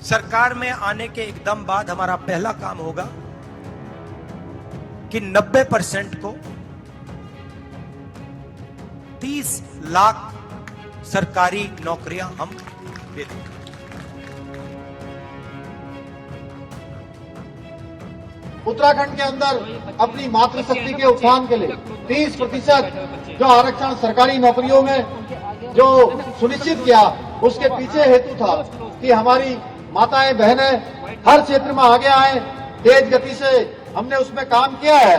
सरकार में आने के एकदम बाद हमारा पहला काम होगा कि 90% को 30 लाख सरकारी नौकरियां हम दे देंगे। उत्तराखंड के अंदर अपनी मातृशक्ति के उत्थान के लिए 30% जो आरक्षण सरकारी नौकरियों में जो सुनिश्चित किया, उसके पीछे हेतु था कि हमारी माताएं बहनें हर क्षेत्र में आगे आए। तेज गति से हमने उसमें काम किया है।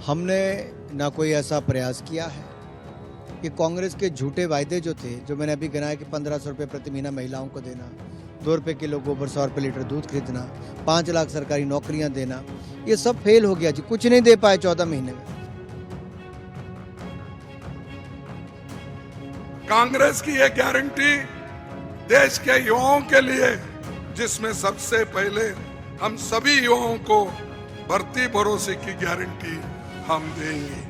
हमने ना कोई ऐसा प्रयास किया है कि कांग्रेस के झूठे वायदे जो थे, जो मैंने अभी गिनाया कि 1500 रुपये प्रति महीना महिलाओं को देना, 2 रुपये किलो गोबर, 100 रुपये लीटर दूध खरीदना, 5 लाख सरकारी नौकरियां देना, ये सब फेल हो गया जी। कुछ नहीं दे पाए 14 महीने में। कांग्रेस की ये गारंटी देश के युवाओं के लिए, जिसमें सबसे पहले हम सभी युवाओं को भर्ती भरोसे की गारंटी हम देंगे।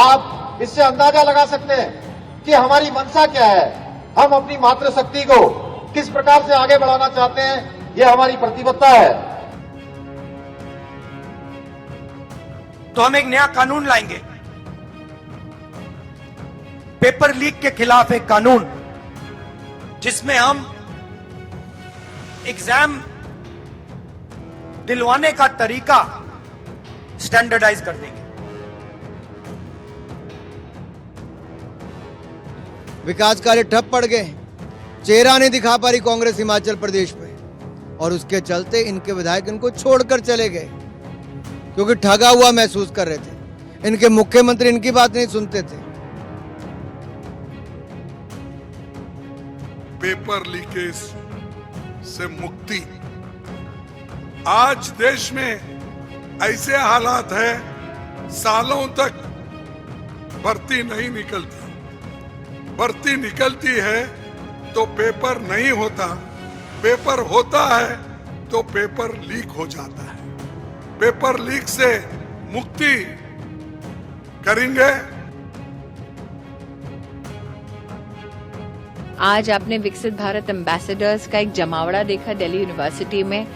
आप इससे अंदाजा लगा सकते हैं कि हमारी मंशा क्या है, हम अपनी मातृशक्ति को किस प्रकार से आगे बढ़ाना चाहते हैं, यह हमारी प्रतिबद्धता है। तो हम एक नया कानून लाएंगे, पेपर लीक के खिलाफ एक कानून, जिसमें हम एग्जाम दिलवाने का तरीका स्टैंडर्डाइज कर देंगे। विकास कार्य ठप पड़ गए, चेहरा नहीं दिखा पा रही कांग्रेस हिमाचल प्रदेश में, और उसके चलते इनके विधायक इनको छोड़कर चले गए क्योंकि ठगा हुआ महसूस कर रहे थे। इनके मुख्यमंत्री इनकी बात नहीं सुनते थे। पेपर लीकेज से मुक्ति। आज देश में ऐसे हालात है, सालों तक भर्ती नहीं निकलती, भर्ती निकलती है तो पेपर नहीं होता, पेपर होता है तो पेपर लीक हो जाता है। पेपर लीक से मुक्ति करेंगे। आज आपने विकसित भारत एम्बेसडर्स का एक जमावड़ा देखा दिल्ली यूनिवर्सिटी में।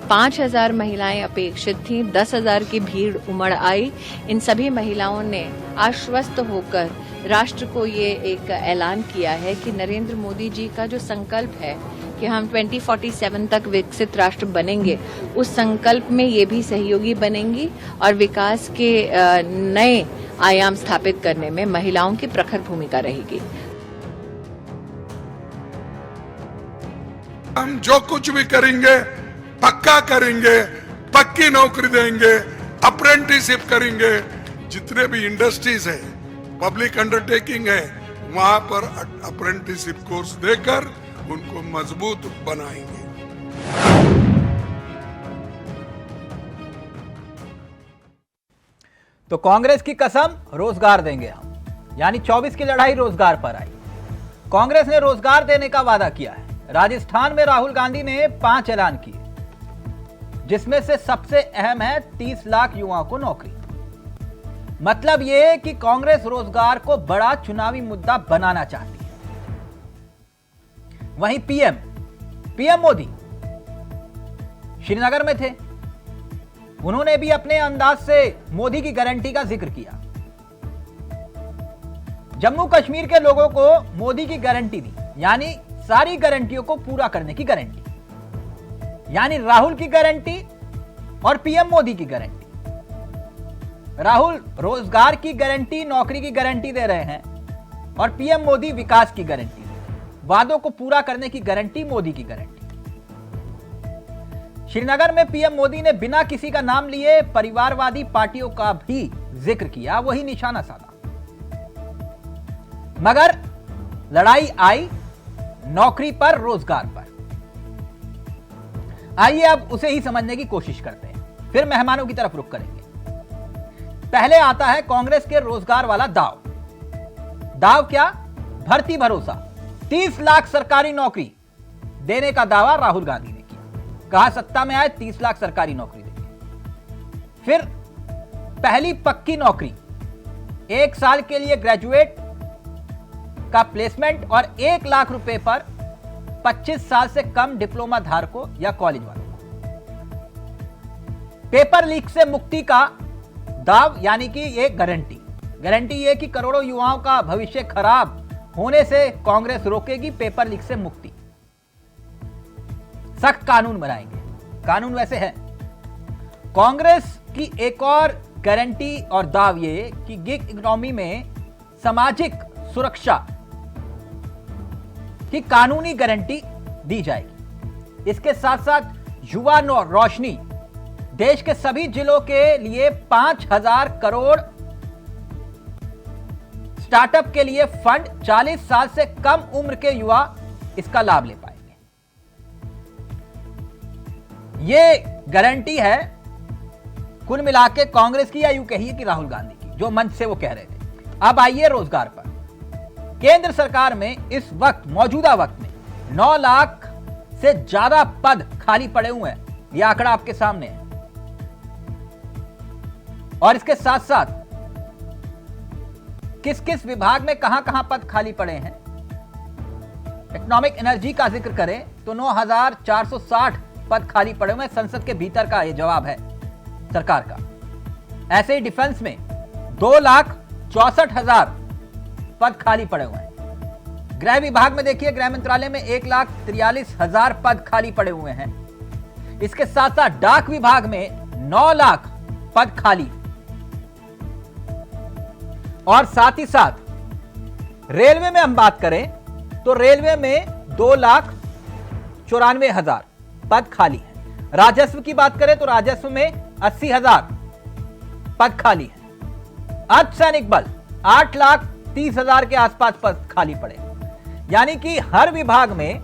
5000 महिलाएं अपेक्षित थीं, 10,000 की भीड़ उमड़ आई। इन सभी महिलाओं ने आश्वस्त होकर राष्ट्र को ये एक ऐलान किया है कि नरेंद्र मोदी जी का जो संकल्प है कि हम 2047 तक विकसित राष्ट्र बनेंगे, उस संकल्प में ये भी सहयोगी बनेंगी और विकास के नए आयाम स्थापित करने में महिलाओं की प्रखर भूमिका रहेगी। हम जो कुछ भी करेंगे पक्का करेंगे, पक्की नौकरी देंगे, अप्रेंटिसशिप करेंगे। जितने भी इंडस्ट्रीज है, पब्लिक अंडरटेकिंग है, वहां पर अप्रेंटिसशिप कोर्स देकर उनको मजबूत बनाएंगे। तो कांग्रेस की कसम, रोजगार देंगे हम, यानी 24 की लड़ाई रोजगार पर आई। कांग्रेस ने रोजगार देने का वादा किया है। राजस्थान में राहुल गांधी ने 5 ऐलान किए, जिसमें से सबसे अहम है 30 लाख युवाओं को नौकरी। मतलब यह कि कांग्रेस रोजगार को बड़ा चुनावी मुद्दा बनाना चाहती है। वहीं पीएम मोदी श्रीनगर में थे। उन्होंने भी अपने अंदाज से मोदी की गारंटी का जिक्र किया। जम्मू कश्मीर के लोगों को मोदी की गारंटी दी, यानी सारी गारंटियों को पूरा करने की गारंटी, यानी राहुल की गारंटी और पीएम मोदी की गारंटी। राहुल रोजगार की गारंटी, नौकरी की गारंटी दे रहे हैं और पीएम मोदी विकास की गारंटी दे रहे हैं। वादों को पूरा करने की गारंटी मोदी की गारंटी। श्रीनगर में पीएम मोदी ने बिना किसी का नाम लिए परिवारवादी पार्टियों का भी जिक्र किया, वही निशाना साधा। मगर लड़ाई आई नौकरी पर, रोजगार पर। आइए अब उसे ही समझने की कोशिश करते हैं, फिर मेहमानों की तरफ रुख करेंगे। पहले आता है कांग्रेस के रोजगार वाला दाव। दाव क्या? भर्ती भरोसा। 30 लाख सरकारी नौकरी देने का दावा राहुल गांधी ने किया। कहा सत्ता में आए 30 लाख सरकारी नौकरी देंगे। फिर पहली पक्की नौकरी, 1 साल के लिए ग्रेजुएट का प्लेसमेंट और 1 लाख रुपए पर 25 साल से कम डिप्लोमा धारकों या कॉलेज वालों को। पेपर लीक से मुक्ति का दाव, यानी कि ये गारंटी ये कि करोड़ों युवाओं का भविष्य खराब होने से कांग्रेस रोकेगी पेपर लीक से मुक्ति। सख्त कानून बनाएंगे। कानून वैसे है। कांग्रेस की एक और गारंटी और दाव ये कि गिग इकोनॉमी में सामाजिक सुरक्षा की कानूनी गारंटी दी जाएगी। इसके साथ साथ युवा रोशनी, देश के सभी जिलों के लिए 5,000 करोड़ स्टार्टअप के लिए फंड, 40 साल से कम उम्र के युवा इसका लाभ ले पाएंगे। ये गारंटी है कुल मिलाके कांग्रेस की, या यूं कहिए कि राहुल गांधी की, जो मंच से वो कह रहे थे। अब आइए रोजगार पर। केंद्र सरकार में इस वक्त, मौजूदा वक्त में 9 लाख से ज्यादा पद खाली पड़े हुए हैं। यह आंकड़ा आपके सामने है। और इसके साथ साथ किस किस विभाग में कहां कहां पद खाली पड़े हैं। इकोनॉमिक एनर्जी का जिक्र करें तो 9,460 पद खाली पड़े हुए हैं। संसद के भीतर का यह जवाब है सरकार का। ऐसे ही डिफेंस में 2,64,000 पद खाली पड़े हुए हैं। गृह विभाग में देखिए, गृह मंत्रालय में 1,43,000 पद खाली पड़े हुए हैं। इसके साथ साथ डाक विभाग में 9 लाख पद खाली, और साथ ही साथ रेलवे में हम बात करें तो रेलवे में 2,94,000 पद खाली है। राजस्व की बात करें तो राजस्व में 80,000 पद खाली है। अर्धसैनिक बल 8,30,000 के आसपास पद खाली पड़े, यानी कि हर विभाग में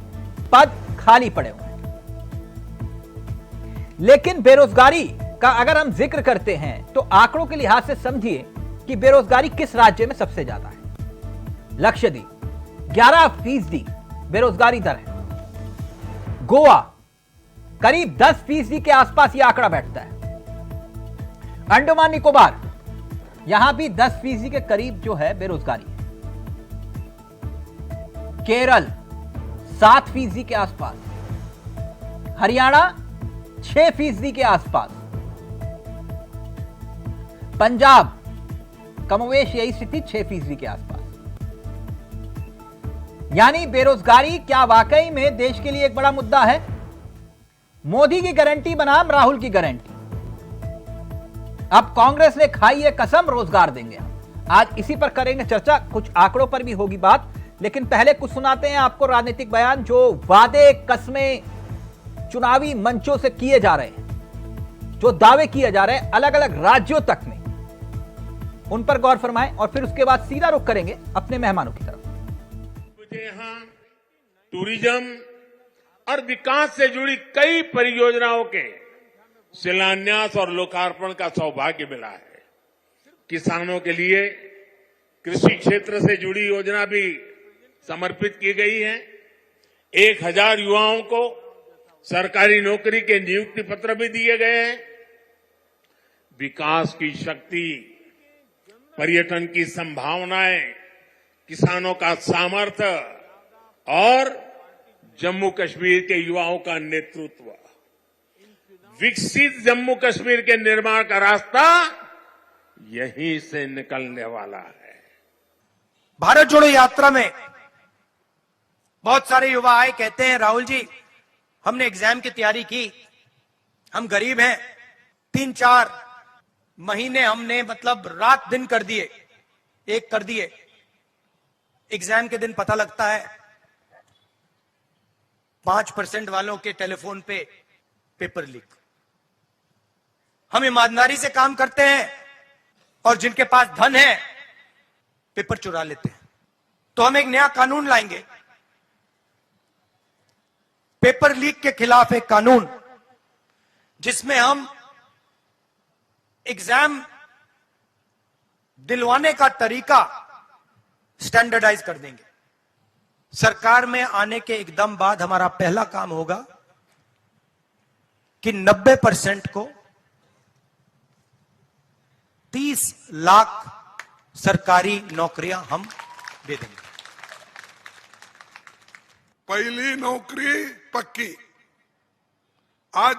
पद खाली पड़े हुए हैं। लेकिन बेरोजगारी का अगर हम जिक्र करते हैं तो आंकड़ों के लिहाज से समझिए कि बेरोजगारी किस राज्य में सबसे ज्यादा है। लक्षद्वीप 11% बेरोजगारी दर है। गोवा करीब 10% के आसपास यह आंकड़ा बैठता है। अंडमान निकोबार, यहां भी 10% के करीब जो है बेरोजगारी है। केरल 7% के आसपास, हरियाणा 6% के आसपास, पंजाब कमोवेश यही स्थिति 6% के आसपास। यानी बेरोजगारी क्या वाकई में देश के लिए एक बड़ा मुद्दा है? मोदी की गारंटी बनाम राहुल की गारंटी। अब कांग्रेस ने खाई है कसम, रोजगार देंगे। आज इसी पर करेंगे चर्चा, कुछ आंकड़ों पर भी होगी बात, लेकिन पहले कुछ सुनाते हैं आपको राजनीतिक बयान जो वादे कस्में चुनावी मंचों से किए जा रहे हैं, जो दावे किए जा रहे हैं अलग अलग राज्यों तक में, उन पर गौर फरमाएं और फिर उसके बाद सीधा रुख करेंगे अपने मेहमानों की तरफ। मुझे यहाँ टूरिज्म और विकास से जुड़ी कई परियोजनाओं के शिलान्यास और लोकार्पण का सौभाग्य मिला है। किसानों के लिए कृषि क्षेत्र से जुड़ी योजना भी समर्पित की गई है। 1,000 युवाओं को सरकारी नौकरी के नियुक्ति पत्र भी दिए गए हैं। विकास की शक्ति, पर्यटन की संभावनाएं, किसानों का सामर्थ्य और जम्मू कश्मीर के युवाओं का नेतृत्व, विकसित जम्मू कश्मीर के निर्माण का रास्ता यहीं से निकलने वाला है। भारत जोड़ो यात्रा में बहुत सारे युवा आए, कहते हैं राहुल जी हमने एग्जाम की तैयारी की, हम गरीब हैं, 3-4 महीने हमने मतलब रात दिन कर दिए, एक कर दिए, एग्जाम के दिन पता लगता है 5% वालों के टेलीफोन पे पेपर लीक। हम ईमानदारी से काम करते हैं और जिनके पास धन है पेपर चुरा लेते हैं। तो हम एक नया कानून लाएंगे, पेपर लीक के खिलाफ एक कानून, जिसमें हम एग्जाम दिलवाने का तरीका स्टैंडर्डाइज कर देंगे। सरकार में आने के एकदम बाद हमारा पहला काम होगा कि 90% को 30 लाख सरकारी नौकरियां हम दे देंगे। पहली नौकरी पक्की। आज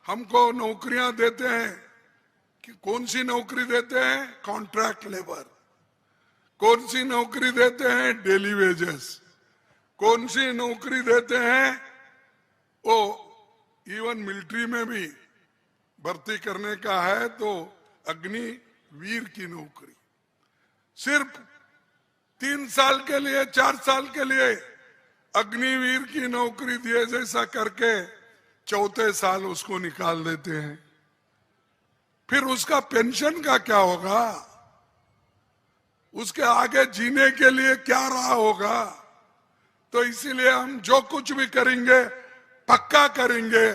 हमको नौकरियां देते हैं कि कौन सी नौकरी देते हैं? Contract labour. कौन सी नौकरी देते हैं? Daily wages. कौन सी नौकरी देते हैं? वो इवन मिलिट्री में भी भर्ती करने का है तो अग्निवीर की नौकरी। सिर्फ 3 साल के लिए, 4 साल के लिए अग्निवीर की नौकरी दिए जैसा करके चौथे साल उसको निकाल देते हैं। फिर उसका पेंशन का क्या होगा? उसके आगे जीने के लिए क्या रहा होगा? तो इसीलिए हम जो कुछ भी करेंगे पक्का करेंगे,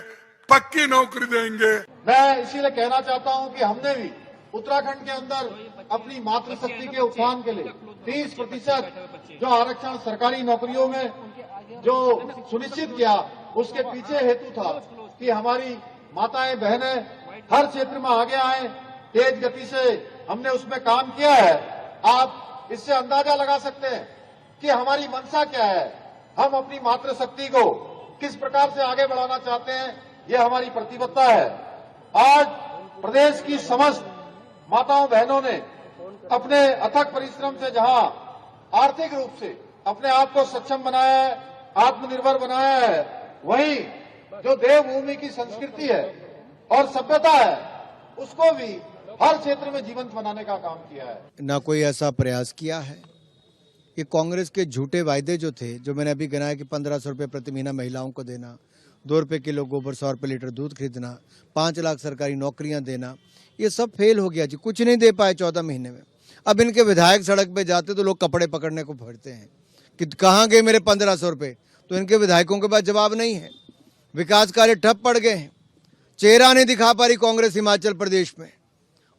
पक्की नौकरी देंगे। मैं इसीलिए कहना चाहता हूं कि हमने भी उत्तराखंड के अंदर अपनी मातृशक्ति के उत्थान के लिए 30% जो आरक्षण सरकारी नौकरियों में जो सुनिश्चित किया, उसके पीछे हेतु था कि हमारी माताएं बहनें हर क्षेत्र में आगे आए। तेज गति से हमने उसमें काम किया है। आप इससे अंदाजा लगा सकते हैं कि हमारी मंशा क्या है, हम अपनी मातृशक्ति को किस प्रकार से आगे बढ़ाना चाहते हैं, ये हमारी प्रतिबद्धता है। आज प्रदेश की समस्त माताओं बहनों ने अपने अथक परिश्रम से जहां आर्थिक रूप से अपने आप को सक्षम बनाया है, आत्मनिर्भर बनाया है, वहीं जो देवभूमि की संस्कृति है और सभ्यता है, उसको भी हर क्षेत्र में जीवंत बनाने का काम किया है। ना कोई ऐसा प्रयास किया है कि कांग्रेस के झूठे वायदे जो थे, जो मैंने अभी गिनाया कि 1500 रुपये प्रति महीना महिलाओं को देना, 2 रुपये किलो गोबर, 100 रुपये लीटर दूध खरीदना, 5 लाख सरकारी नौकरियां देना, ये सब फेल हो गया जी। कुछ नहीं दे पाए 14 महीने में। अब इनके विधायक सड़क पे जाते तो लोग कपड़े पकड़ने को फिरते हैं कि कहाँ गए मेरे 1500 रुपये। तो इनके विधायकों के पास जवाब नहीं है। विकास कार्य ठप पड़ गए हैं। चेहरा नहीं दिखा पा रही कांग्रेस हिमाचल प्रदेश में,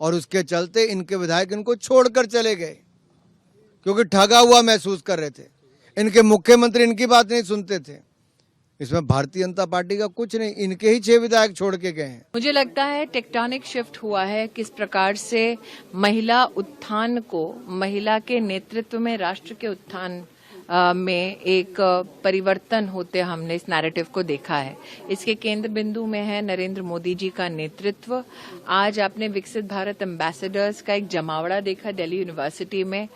और उसके चलते इनके विधायक इनको छोड़कर चले गए क्योंकि ठगा हुआ महसूस कर रहे थे। इनके मुख्यमंत्री इनकी बात नहीं सुनते थे। इसमें भारतीय जनता पार्टी का कुछ नहीं, इनके ही 6 विधायक छोड़ के गए हैं। मुझे लगता है टेक्टोनिक शिफ्ट हुआ है, किस प्रकार से महिला उत्थान को, महिला के नेतृत्व में राष्ट्र के उत्थान में एक परिवर्तन होते हमने इस नैरेटिव को देखा है। इसके केंद्र बिंदु में है नरेंद्र मोदी जी का नेतृत्व। आज आपने विकसित भारत एम्बेसडर्स का एक जमावड़ा देखा दिल्ली यूनिवर्सिटी में।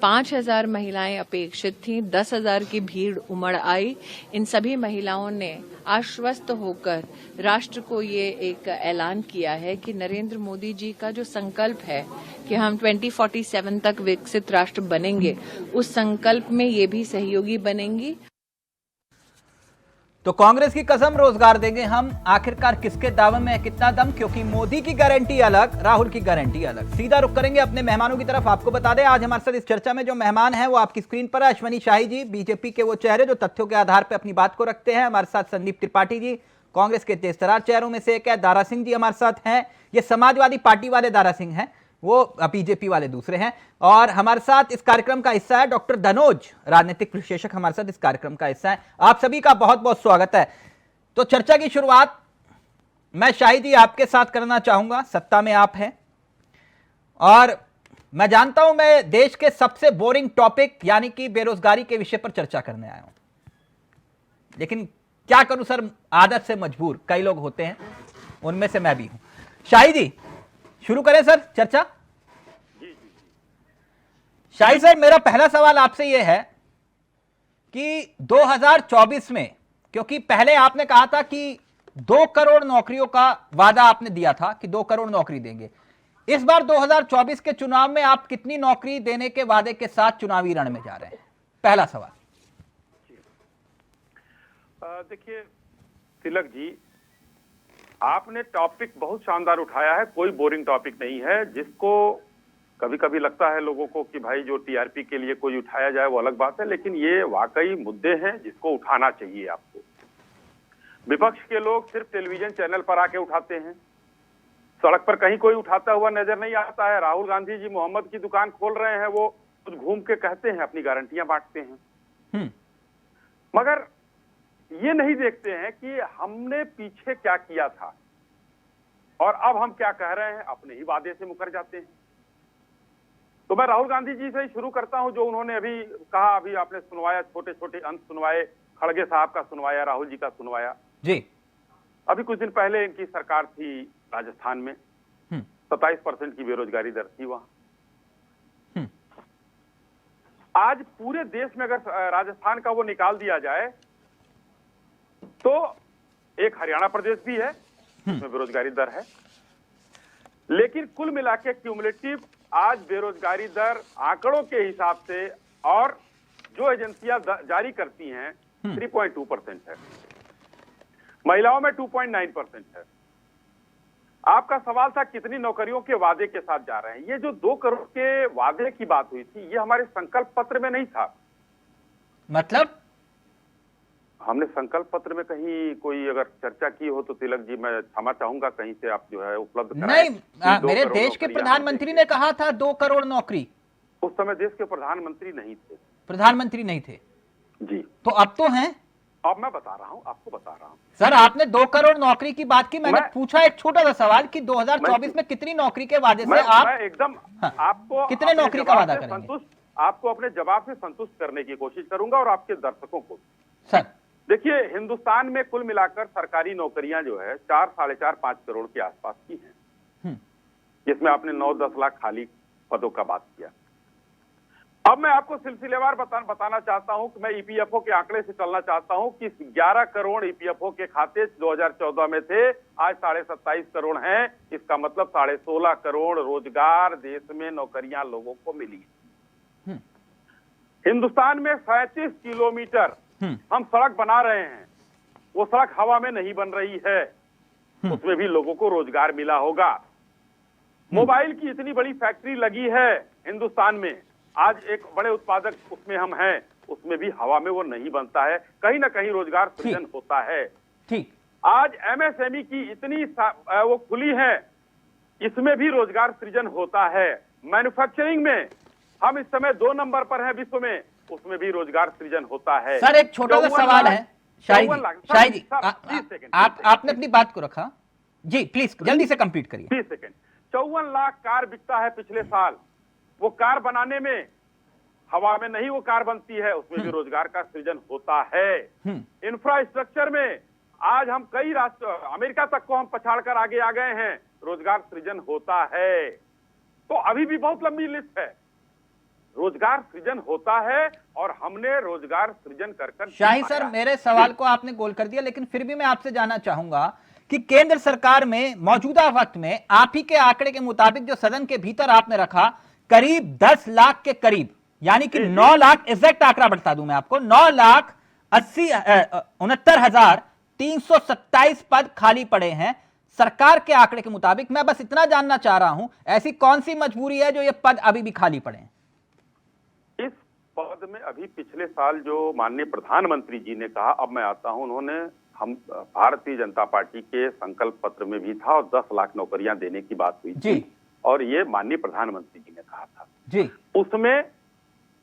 5000 महिलाएं अपेक्षित थीं, 10,000 की भीड़ उमड़ आई। इन सभी महिलाओं ने आश्वस्त होकर राष्ट्र को ये एक ऐलान किया है कि नरेंद्र मोदी जी का जो संकल्प है कि हम 2047 तक विकसित राष्ट्र बनेंगे, उस संकल्प में ये भी सहयोगी बनेंगी। तो कांग्रेस की कसम रोजगार देंगे हम, आखिरकार किसके दावे में है कितना दम? क्योंकि मोदी की गारंटी अलग, राहुल की गारंटी अलग। सीधा रुख करेंगे अपने मेहमानों की तरफ। आपको बता दें आज हमारे साथ इस चर्चा में जो मेहमान हैं वो आपकी स्क्रीन पर है। अश्वनी शाही जी, बीजेपी के वो चेहरे जो तथ्यों के आधार पर अपनी बात को रखते हैं। हमारे साथ संदीप त्रिपाठी जी, कांग्रेस के तेजतरार चेहरों में से एक है। दारा सिंह जी हमारे साथ हैं, ये समाजवादी पार्टी वाले दारा सिंह हैं, वो बीजेपी वाले दूसरे हैं। और हमारे साथ इस कार्यक्रम का हिस्सा है डॉक्टर धनोज, राजनीतिक विश्लेषक हमारे साथ इस कार्यक्रम का हिस्सा है। आप सभी का बहुत बहुत स्वागत है। तो चर्चा की शुरुआत मैं शाही जी आपके साथ करना चाहूंगा। सत्ता में आप हैं और मैं जानता हूं मैं देश के सबसे बोरिंग टॉपिक यानी कि बेरोजगारी के विषय पर चर्चा करने आया हूं, लेकिन क्या करूं सर, आदत से मजबूर, कई लोग होते हैं, उनमें से मैं भी हूं। शाही जी शुरू करें सर चर्चा। शाही सर, मेरा पहला सवाल आपसे यह है कि 2024 में, क्योंकि पहले आपने कहा था कि 2 करोड़ नौकरियों का वादा आपने दिया था कि 2 करोड़ नौकरी देंगे, इस बार 2024 के चुनाव में आप कितनी नौकरी देने के वादे के साथ चुनावी रण में जा रहे हैं? पहला सवाल। देखिए तिलक जी, आपने टॉपिक बहुत शानदार उठाया है, कोई बोरिंग टॉपिक नहीं है। जिसको कभी कभी लगता है लोगों को कि भाई जो टीआरपी के लिए कोई उठाया जाए वो अलग बात है, लेकिन ये वाकई मुद्दे हैं जिसको उठाना चाहिए आपको। विपक्ष के लोग सिर्फ टेलीविजन चैनल पर आके उठाते हैं, सड़क पर कहीं कोई उठाता हुआ नजर नहीं आता है। राहुल गांधी जी मोहम्मद की दुकान खोल रहे हैं, वो कुछ घूम के कहते हैं, अपनी गारंटियां बांटते हैं, मगर ये नहीं देखते हैं कि हमने पीछे क्या किया था। और अब हम क्या कह रहे हैं, अपने ही वादे से मुकर जाते हैं। तो मैं राहुल गांधी जी से ही शुरू करता हूं, जो उन्होंने अभी कहा, अभी आपने सुनवाया, छोटे छोटे अंश सुनवाए, खड़गे साहब का सुनवाया, राहुल जी का सुनवाया जी। अभी कुछ दिन पहले इनकी सरकार थी राजस्थान में, 27% की बेरोजगारी दर थी वहां। आज पूरे देश में अगर राजस्थान का वो निकाल दिया जाए तो एक हरियाणा प्रदेश भी है जिसमें बेरोजगारी दर है, लेकिन कुल मिला के क्यूमुलेटिव आज बेरोजगारी दर आंकड़ों के हिसाब से और जो एजेंसियां जारी करती हैं 3.2% है, महिलाओं में 2.9% है। आपका सवाल था कितनी नौकरियों के वादे के साथ जा रहे हैं। ये जो 2 करोड़ के वादे की बात हुई थी, ये हमारे संकल्प पत्र में नहीं था। मतलब हमने संकल्प पत्र में कहीं कोई अगर चर्चा की हो तो तिलक जी मैं क्षमा चाहूंगा, कहीं से आप जो है उपलब्ध कराएं। नहीं, मेरे देश के प्रधानमंत्री ने कहा था 2 करोड़ नौकरी। उस समय देश के प्रधानमंत्री नहीं थे। प्रधानमंत्री नहीं थे जी, तो अब तो हैं। अब मैं बता रहा हूं, आपको बता रहा हूं। सर आपने 2 करोड़ नौकरी की बात की, मैंने पूछा एक छोटा सा सवाल कि 2024 में कितनी नौकरी के वादे से आप मैं एकदम आपको कितने नौकरी का वादा करेंगे? आपको अपने जवाब से संतुष्ट करने की कोशिश करूंगा और आपके दर्शकों को। सर देखिए, हिंदुस्तान में कुल मिलाकर सरकारी नौकरियां जो है 4, 4.5 करोड़ के आसपास की हैं, जिसमें आपने 9-10 लाख खाली पदों का बात किया। अब मैं आपको सिलसिलेवार बताना चाहता हूं कि मैं ईपीएफओ के आंकड़े से चलना चाहता हूं कि 11 करोड़ ईपीएफओ के खाते 2014 में थे, आज 27.5 करोड़ हैं। इसका मतलब 16.5 करोड़ रोजगार देश में नौकरियां लोगों को मिली। हिंदुस्तान में 37 किलोमीटर हम सड़क बना रहे हैं, वो सड़क हवा में नहीं बन रही है, उसमें भी लोगों को रोजगार मिला होगा। मोबाइल की इतनी बड़ी फैक्ट्री लगी है हिंदुस्तान में, आज एक बड़े उत्पादक उसमें हम हैं, उसमें भी हवा में वो नहीं बनता है, कहीं ना कहीं रोजगार सृजन होता है। ठीक, आज एमएसएमई की इतनी वो खुली है, इसमें भी रोजगार सृजन होता है। मैन्युफैक्चरिंग में हम इस समय 2 नंबर पर हैं विश्व में, उसमें भी रोजगार सृजन होता है। सर एक छोटा सा सवाल है, शाही जी आपने अपनी बात को रखा जी, प्लीज जल्दी से कंप्लीट करिए। 30 सेकंड। 54 लाख कार बिकता है पिछले साल। वो कार बनाने में हवा में नहीं वो कार बनती है, उसमें भी रोजगार का सृजन होता है। इंफ्रास्ट्रक्चर में आज हम कई राष्ट्र, अमेरिका तक को हम पछाड़ कर आगे आ गए हैं, रोजगार सृजन होता है। तो अभी भी बहुत लंबी लिस्ट है, रोजगार सृजन होता है और हमने रोजगार सृजन कर शाही सर मेरे सवाल को आपने गोल कर दिया, लेकिन फिर भी मैं आपसे जानना चाहूंगा कि केंद्र सरकार में मौजूदा वक्त में आप ही के आंकड़े के मुताबिक जो सदन के भीतर आपने रखा करीब 10 लाख के करीब, यानी कि 9 लाख, एग्जैक्ट आंकड़ा बता दूं मैं आपको, 9,69,327 पद खाली पड़े हैं सरकार के आंकड़े के मुताबिक। मैं बस इतना जानना चाह रहा हूं, ऐसी कौन सी मजबूरी है जो ये पद अभी भी खाली पड़े हैं? इस पद में अभी पिछले साल जो माननीय प्रधानमंत्री जी ने कहा, अब मैं आता हूं, उन्होंने हम भारतीय जनता पार्टी के संकल्प पत्र में भी था और 10 लाख नौकरियां देने की बात हुई थी और ये माननीय प्रधानमंत्री जी ने कहा था जी। उसमें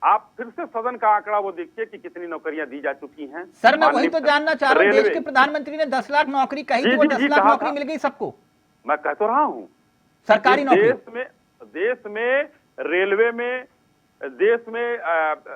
आप फिर से सदन का आंकड़ा वो देखिए कि कितनी नौकरियां दी जा चुकी हैं। सर मैं वही तो जानना चाह रहा हूं, देश के प्रधानमंप्रधानमंत्री ने 10 लाख नौकरी कही थी, वो 10 लाख नौकरी मिल गई सबको? मैं कह तो रहा हूं सरकारी नौकरी। देश में रेलवे में, देश में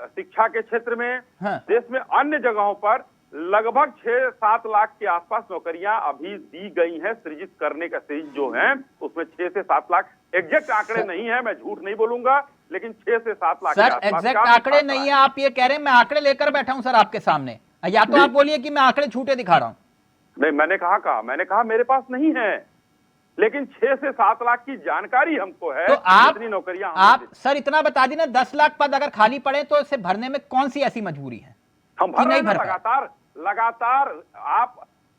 शिक्षा के क्षेत्र में, देश में अन्य जगहों पर लगभग 6-7 लाख के आसपास नौकरियां अभी दी गई हैं। सृजित करने का सृजित जो है उसमें 6 से 7 लाख, एग्जैक्ट आंकड़े नहीं है, मैं झूठ नहीं बोलूंगा, लेकिन 6 से 7 लाख सर एग्जैक्ट आंकड़े नहीं है, आप ये कह रहे हैं, मैं आंकड़े लेकर बैठा हूं सर आपके सामने, या तो आप बोलिए कि मैं आंकड़े झूठे दिखा रहा हूं। नहीं, मैंने कहा मेरे पास नहीं है, लेकिन 6 से 7 लाख की जानकारी हमको है। तो आप नौकरियां सर इतना बता दी ना, 10 लाख पद अगर खाली पड़े तो इसे भरने में कौन सी ऐसी मजबूरी है? हम भर रहे हैं लगातार।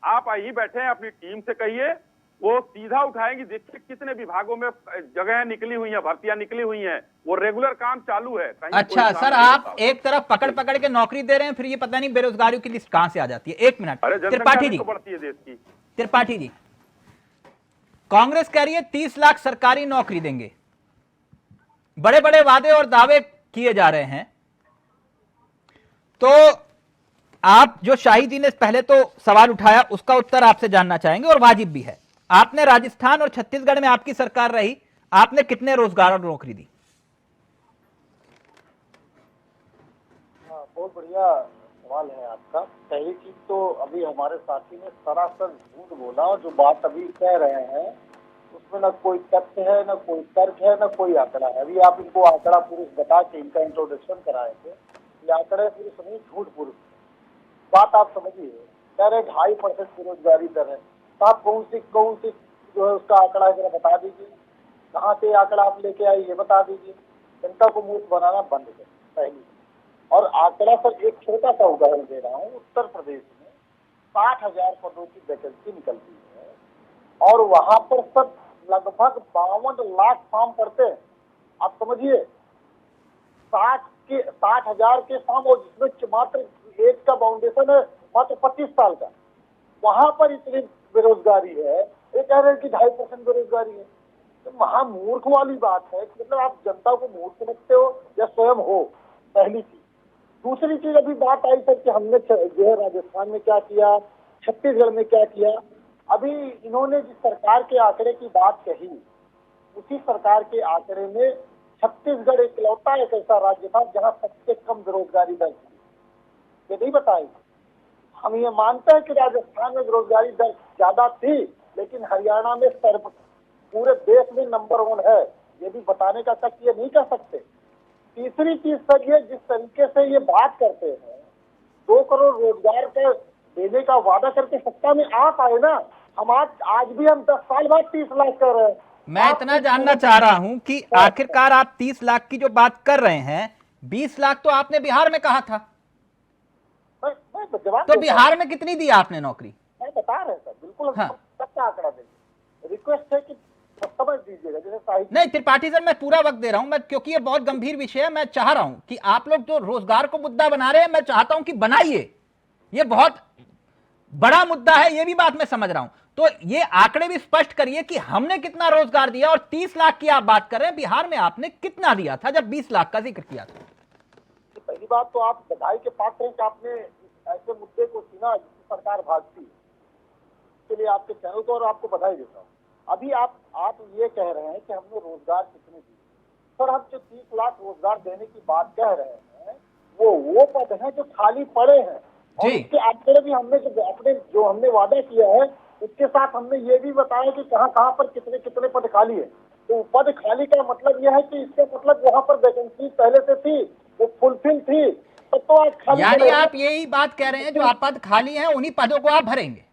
आप आई बैठे हैं, अपनी टीम से कहिए, वो सीधा उठाएंगी। देखिए कितने विभागों में जगह निकली हुई हैं, भर्तियां निकली हुई हैं, वो रेगुलर काम चालू है। अच्छा सर, आप एक तरफ पकड़ के नौकरी दे रहे हैं, फिर ये पता नहीं बेरोजगारियों की लिस्ट कहां से आ जाती है। 1 मिनट, त्रिपाठी जी, त्रिपाठी जी, कांग्रेस कह रही है 30 लाख सरकारी नौकरी देंगे, बड़े बड़े वादे और दावे किए जा रहे हैं। तो आप जो शाही जी ने पहले तो सवाल उठाया उसका उत्तर आपसे जानना चाहेंगे और वाजिब भी है। आपने राजस्थान और छत्तीसगढ़ में आपकी सरकार रही, आपने कितने रोजगार और नौकरी दी? बहुत बढ़िया सवाल है आपका। पहली चीज तो अभी हमारे साथी ने सरासर झूठ बोला, और जो बात अभी कह रहे हैं उसमें न कोई तथ्य है, न कोई तर्क है, न कोई आंकड़ा है। अभी आप इनको आंकड़ा पुरुष बता के इनका इंट्रोडक्शन कराए थे, ये आंकड़े पुरुष नहीं, झूठ पुरुष। बात आप समझिए, कह रहे 2.5% बेरोजगारी दर है। तो आप कौन सी जो है उसका आंकड़ा जरा बता दीजिए, कहाँ से आंकड़ा आप लेके आए ये बता दीजिए। जनता को मूर्ख बनाना बंद करें पहली। और आंकड़ा पर एक छोटा सा उदाहरण दे रहा हूँ। उत्तर प्रदेश में 60,000 पदों की वैकेंसी निकलती है, और वहां पर सब लगभग 52 लाख फॉर्म पड़ते हैं। आप समझिए, 60,000 के फॉर्म, और जिसमें मात्र एज का बाउंडेशन है मात्र 25 साल का, वहां पर इतनी बेरोजगारी है। ये कह रहे हैं कि 2.5% बेरोजगारी है। तो महामूर्ख वाली बात है। मतलब आप जनता को मूर्ख समझते हो या स्वयं हो, पहली चीज। दूसरी चीज, अभी बात आई सर कि हमने जो है राजस्थान में क्या किया, छत्तीसगढ़ में क्या किया। अभी इन्होंने जिस सरकार के आंकड़े की बात कही, उसी सरकार के आंकड़े में छत्तीसगढ़ इकलौता एक ऐसा राज्य था जहां सबसे कम बेरोजगारी दर थी। ये नहीं बताई। हम ये मानते हैं कि राजस्थान में बेरोजगारी दर ज्यादा थी, लेकिन हरियाणा में पूरे देश में नंबर 1 है। ये भी बताने का तक ये नहीं कर सकते। तीसरी चीज सर, ये जिस तरीके से ये बात करते हैं, 2 करोड़ रोजगार का देने का वादा करके सत्ता में आप आए ना। हम आज भी हम 10 साल बाद 30 लाख कर रहे हैं। मैं इतना जानना चाह रहा हूं कि आखिरकार आप 30 लाख की जो बात कर रहे हैं, 20 लाख तो आपने बिहार में कहा था। तो बिहार में कितनी दी आपने नौकरी? मैं बता रहे सर, बिल्कुल सबका आंकड़ा देंगे। रिक्वेस्ट है कि समझ दीजिएगा। जैसे साहित्य नहीं त्रिपाठी सर, मैं पूरा वक्त दे रहा हूं मैं, क्योंकि ये बहुत गंभीर विषय है। मैं चाह रहा हूं कि आप लोग जो रोजगार को मुद्दा बना रहे हैं, मैं चाहता हूं कि बनाइए। ये बहुत बड़ा मुद्दा है, ये भी बात मैं समझ रहा हूं। तो ये आंकड़े भी स्पष्ट करिए कि हमने कितना रोजगार दिया। और 30 लाख की आप बात कर रहे हैं, बिहार में आपने कितना दिया था जब 20 लाख का जिक्र किया था? पहली बात तो आप बधाई के पात्र हैं कि आपने ऐसे मुद्दे को चुना जिसकी सरकार भागती है। इसके लिए आपके चैनल को और आपको बधाई देता हूँ। अभी आप ये कह रहे हैं कि हमने रोजगार कितने दिए। सर, हम जो 30 लाख रोजगार देने की बात कह रहे हैं, वो पद हैं जो खाली पड़े हैं। और इसके आंकड़े भी हमने जो हमने वादा किया है, उसके साथ हमने ये भी बताया कि कहाँ पर कितने पद खाली है। तो पद खाली का मतलब यह है कि इसका मतलब वहाँ पर वैकेंसी पहले से थी, वो फुलफिल थी। तो आज खाली, यानी आप यही बात कह रहे हैं, जो आप पद खाली हैं उन्हीं पदों को आप भरेंगे?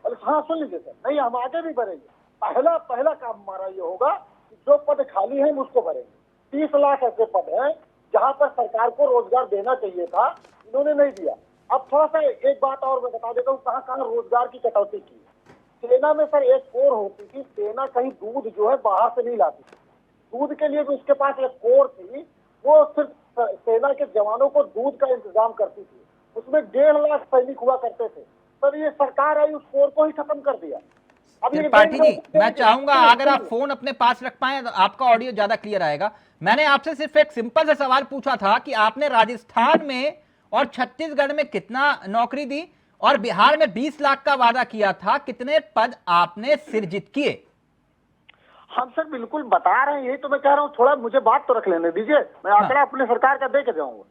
हाँ, सुन लीजिए सर, नहीं हम आगे भी भरेंगे। पहला काम हमारा ये होगा कि जो पद खाली है उसको भरेंगे। 30 लाख ऐसे पद हैं जहां पर सरकार को रोजगार देना चाहिए था, इन्होंने नहीं दिया। अब थोड़ा सा एक बात और मैं बता देता हूँ, कहाँ रोजगार की कटौती की। सेना में सर एक कोर होती थी। सेना कहीं दूध जो है बाहर से नहीं लाती थी। दूध के लिए भी उसके पास एक कोर थी, वो सिर्फ सेना के जवानों को दूध का इंतजाम करती थी। उसमें 1.5 लाख सैनिक हुआ करते थे। सर, ये सरकार आई, उस कोर को ही खत्म कर दिया। त्रिपाठी जी, मैं चाहूंगा अगर आप फोन अपने पास रख पाए तो आपका ऑडियो ज्यादा क्लियर आएगा। मैंने आपसे सिर्फ एक सिंपल सा सवाल पूछा था कि आपने राजस्थान में और छत्तीसगढ़ में कितना नौकरी दी, और बिहार में 20 लाख का वादा किया था, कितने पद आपने सृजित किए? हम सर बिल्कुल बता रहे हैं, यही तो मैं कह रहा हूँ। थोड़ा मुझे बात तो रख लेने दीजिए, मैं आंकड़ा अपने सरकार का दे के जाऊंगा।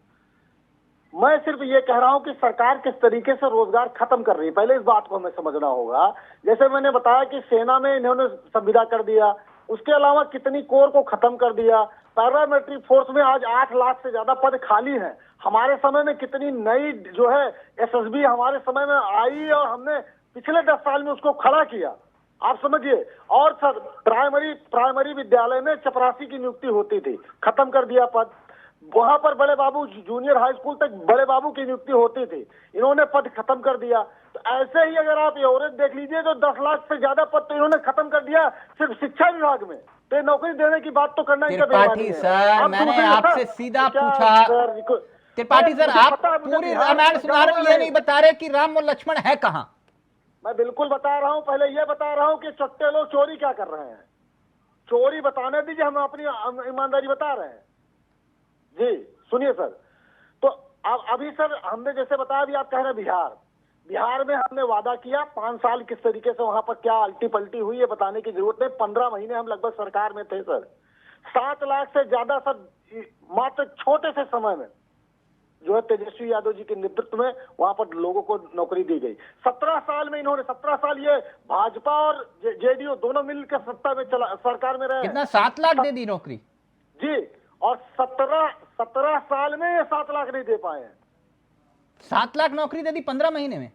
मैं सिर्फ ये कह रहा हूं कि सरकार किस तरीके से रोजगार खत्म कर रही है, पहले इस बात को हमें समझना होगा। जैसे मैंने बताया कि सेना में इन्होंने संविदा कर दिया, उसके अलावा कितनी कोर को खत्म कर दिया। पैरामिलिट्री फोर्स में आज 8 लाख से ज्यादा पद खाली हैं। हमारे समय में कितनी नई जो है एसएसबी हमारे समय में आई, और हमने पिछले 10 साल में उसको खड़ा किया। आप समझिए। और सर, प्राइमरी विद्यालय में चपरासी की नियुक्ति होती थी, खत्म कर दिया पद। वहां पर बड़े बाबू जूनियर हाई स्कूल तक बड़े बाबू की नियुक्ति होती थी, इन्होंने पद खत्म कर दिया। तो ऐसे ही अगर आप एवरेज देख लीजिए तो 10 लाख से ज्यादा पद तो इन्होंने खत्म कर दिया सिर्फ शिक्षा विभाग में। तो नौकरी देने की बात तो करना ही त्रिपाठी सर, मैंने आपसे सीधा पूछा। त्रिपाठी सर, आप पूरी रामायण सुना रहे हो, ये नहीं बता रहे कि राम और लक्ष्मण है कहाँ? मैं बिल्कुल बता रहा हूँ। पहले ये बता रहा हूँ कि चट्टे लोग चोरी क्या कर रहे हैं। चोरी बताने दीजिए, हम अपनी ईमानदारी बता रहे हैं। जी सुनिए सर, तो अब अभी सर हमने जैसे बताया, अभी आप कह रहे हैं बिहार में हमने वादा किया 5 साल किस तरीके से वहां पर क्या अल्टी पल्टी हुई है बताने की जरूरत नहीं। 15 महीने हम लगभग सरकार में थे सर। 7 लाख से ज्यादा सर मात्र छोटे से समय में जो है तेजस्वी यादव जी के नेतृत्व में वहां पर लोगों को नौकरी दी गई। 17 साल में इन्होंने 17 साल ये भाजपा और जेडीयू दोनों मिलकर सत्ता में चला सरकार में रहे। कितना 7 लाख दे दी नौकरी जी, और 17 साल में ये 7 लाख नहीं दे पाए हैं। 7 लाख नौकरी दे दी 15 महीने में।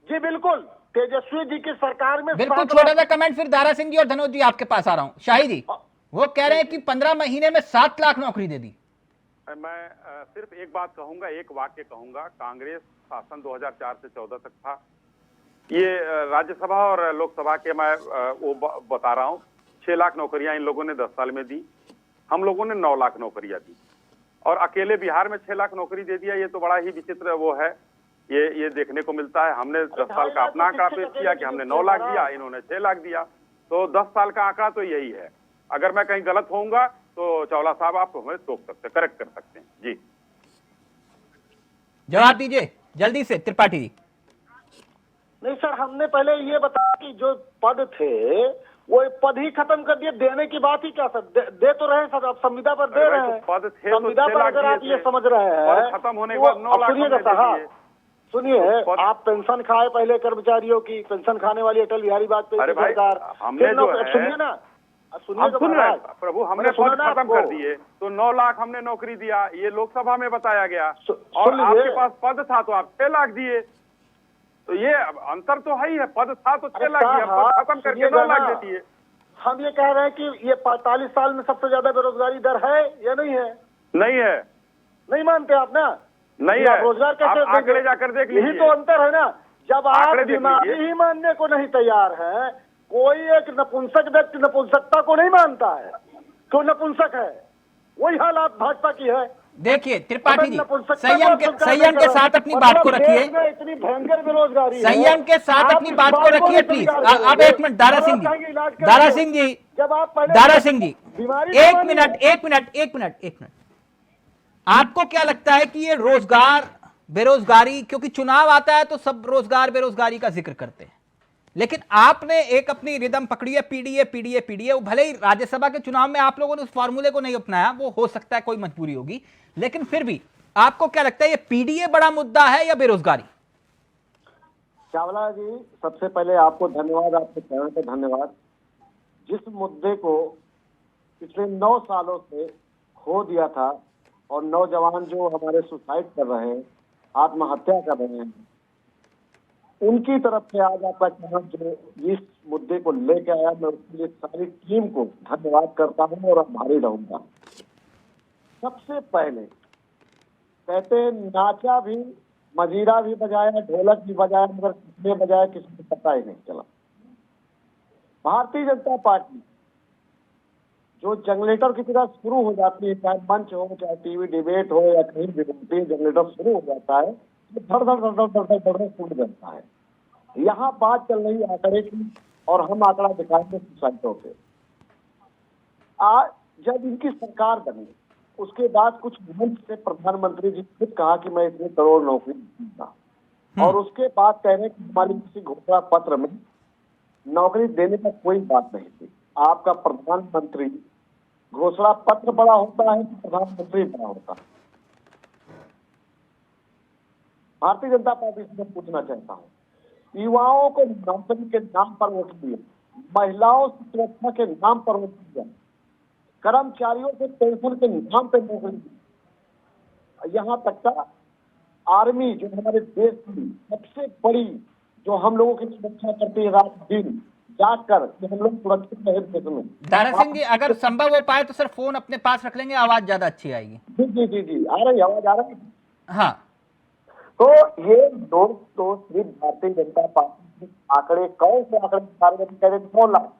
जी बिल्कुल, तेजस्वी जी की सरकार में बिल्कुल। छोटा सा कमेंट फिर दारा सिंह जी और धनोज जी आपके पास आ रहा हूं। शाही जी वो कह रहे हैं कि 15 महीने में 7 लाख नौकरी दे दी। मैं सिर्फ एक बात कहूंगा, एक वाक्य कहूंगा। कांग्रेस शासन 2004 से 14 तक था। ये राज्यसभा और लोकसभा के मैं वो बता रहा हूं। 6 लाख नौकरियां इन लोगों ने 10 साल में दी। हम लोगों ने 9 लाख नौकरियां दी और अकेले बिहार में 6 लाख नौकरी दे दिया। ये तो बड़ा ही विचित्र वो है। ये देखने को मिलता है। हमने 10 साल का अपना आंकड़ा पेश किया कि हमने 9 लाख दिया, इन्होंने 6 लाख दिया। तो 10 साल का आंकड़ा तो यही है। अगर मैं कहीं गलत होऊंगा तो चावला साहब आप हमें टोक सकते, करेक्ट कर सकते हैं। जी जवाब दीजिए जल्दी से त्रिपाठी जी। नहीं सर, हमने पहले ये बताया कि जो पद थे वो पद ही खत्म कर दिए। देने की बात ही क्या सर, दे तो रहे सर, अब संविदा पर दे रहे हैं। पद थे संविदा पर अगर आप ये समझ रहे हैं खत्म होने के बाद 9 लाख। सुनिए, आप पेंशन खाए पहले कर्मचारियों की, पेंशन खाने वाली अटल बिहारी वाजपेयी की सरकार। हमने जो है सुनिए ना, सुनिए तो सुन रहे हैं प्रभु, हमने पद खत्म कर दिए तो 9 लाख हमने नौकरी दिया। ये लोकसभा में बताया गया और आपके पास पद था तो आप 6 लाख दिए। तो ये अंतर तो है ही है। पद था तो 6 लाख दिया, पद खत्म करके 9 लाख दे दिए। हम ये कह रहे हैं कि ये 45 साल में सबसे ज्यादा बेरोजगारी दर है या नहीं है? नहीं है। नहीं मानते आप ना? नहीं है। रोजगार कैसे आंकड़े जाकर देख लीजिए। यही तो अंतर है ना। जब आप बीमारी ही मानने को नहीं तैयार हैं, कोई एक नपुंसक व्यक्ति नपुंसकता को नहीं मानता है तो नपुंसक है। वही हालात भाजपा की है। देखिए त्रिपाठी जी, संयम के साथ अपनी बात को रखिए। इतनी भयंकर बेरोजगारी, संयम के साथ अपनी बात को रखिए प्लीज। अब 1 मिनट दारा सिंह जी, जब आप दारा सिंह जी 1 मिनट। आपको क्या लगता है कि ये रोजगार बेरोजगारी, क्योंकि चुनाव आता है तो सब रोजगार बेरोजगारी का जिक्र करते हैं, लेकिन आपने एक अपनी रिदम पकड़ी है पीडीए। वो भले ही राज्यसभा के चुनाव में आप लोगों ने उस फॉर्मूले को नहीं अपनाया, वो हो सकता है कोई मजबूरी होगी, लेकिन फिर भी आपको क्या लगता है ये पीडीए बड़ा मुद्दा है या बेरोजगारी? चावला जी, सबसे पहले आपको धन्यवाद, आपके चैनल पे धन्यवाद। जिस मुद्दे को पिछले 9 सालों से खो दिया था और नौजवान जो हमारे सुसाइड कर रहे हैं, आत्महत्या कर रहे हैं, उनकी तरफ से आज आपका चैनल जो इस मुद्दे को लेकर आया, मैं उसके लिए सारी टीम को धन्यवाद करता हूं और आभारी रहूंगा। सबसे पहले कहते हैं नाचा भी, मजीरा भी बजाया, ढोलक भी बजाया, मगर किसने बजाया किसी को पता ही नहीं चला। भारतीय जनता पार्टी जो जनरेटर की तरह शुरू हो जाती है, चाहे मंच हो, चाहे टीवी डिबेट हो या कहीं भी जनरेटर शुरू हो जाता है तो धड़ धड़ टूट जाता है। यहाँ बात चल रही आंकड़े की और हम आंकड़ा दिखाएंगे सोसाइटियों पे। आज जब इनकी सरकार बनी उसके बाद कुछ मंच से प्रधानमंत्री जी खुद कहा कि मैं इतने करोड़ नौकरी दूंगा, और उसके बाद कह रहे कि हमारी किसी घोषणा पत्र में नौकरी देने का कोई बात नहीं थी। आपका प्रधानमंत्री घोषणा पत्र बड़ा होता है कि प्रधानमंत्री बड़ा होता है? भारतीय जनता पार्टी से पूछना चाहता हूँ, युवाओं को नौकरी के नाम पर वोट दिया, महिलाओं की सुरक्षा के नाम पर वोट दिया, कर्मचारियों के पेंशन के नाम पर नौकरी दी, यहाँ तक का आर्मी जो हमारे देश की सबसे बड़ी, जो हम लोगों की सुरक्षा करती है रात दिन जाकर कि हम लोग सुरक्षित रहे देश में। दारा सिंह जी, अगर संभव हो पाए तो सर फोन अपने पास रख लेंगे, आवाज ज्यादा अच्छी आएगी। जी आ रही आवाज, आ रही है। हाँ, तो ये लोग तो सिर्फ भारतीय जनता पार्टी के आंकड़े, कौन से आंकड़े सारे कह रहे 9 लाख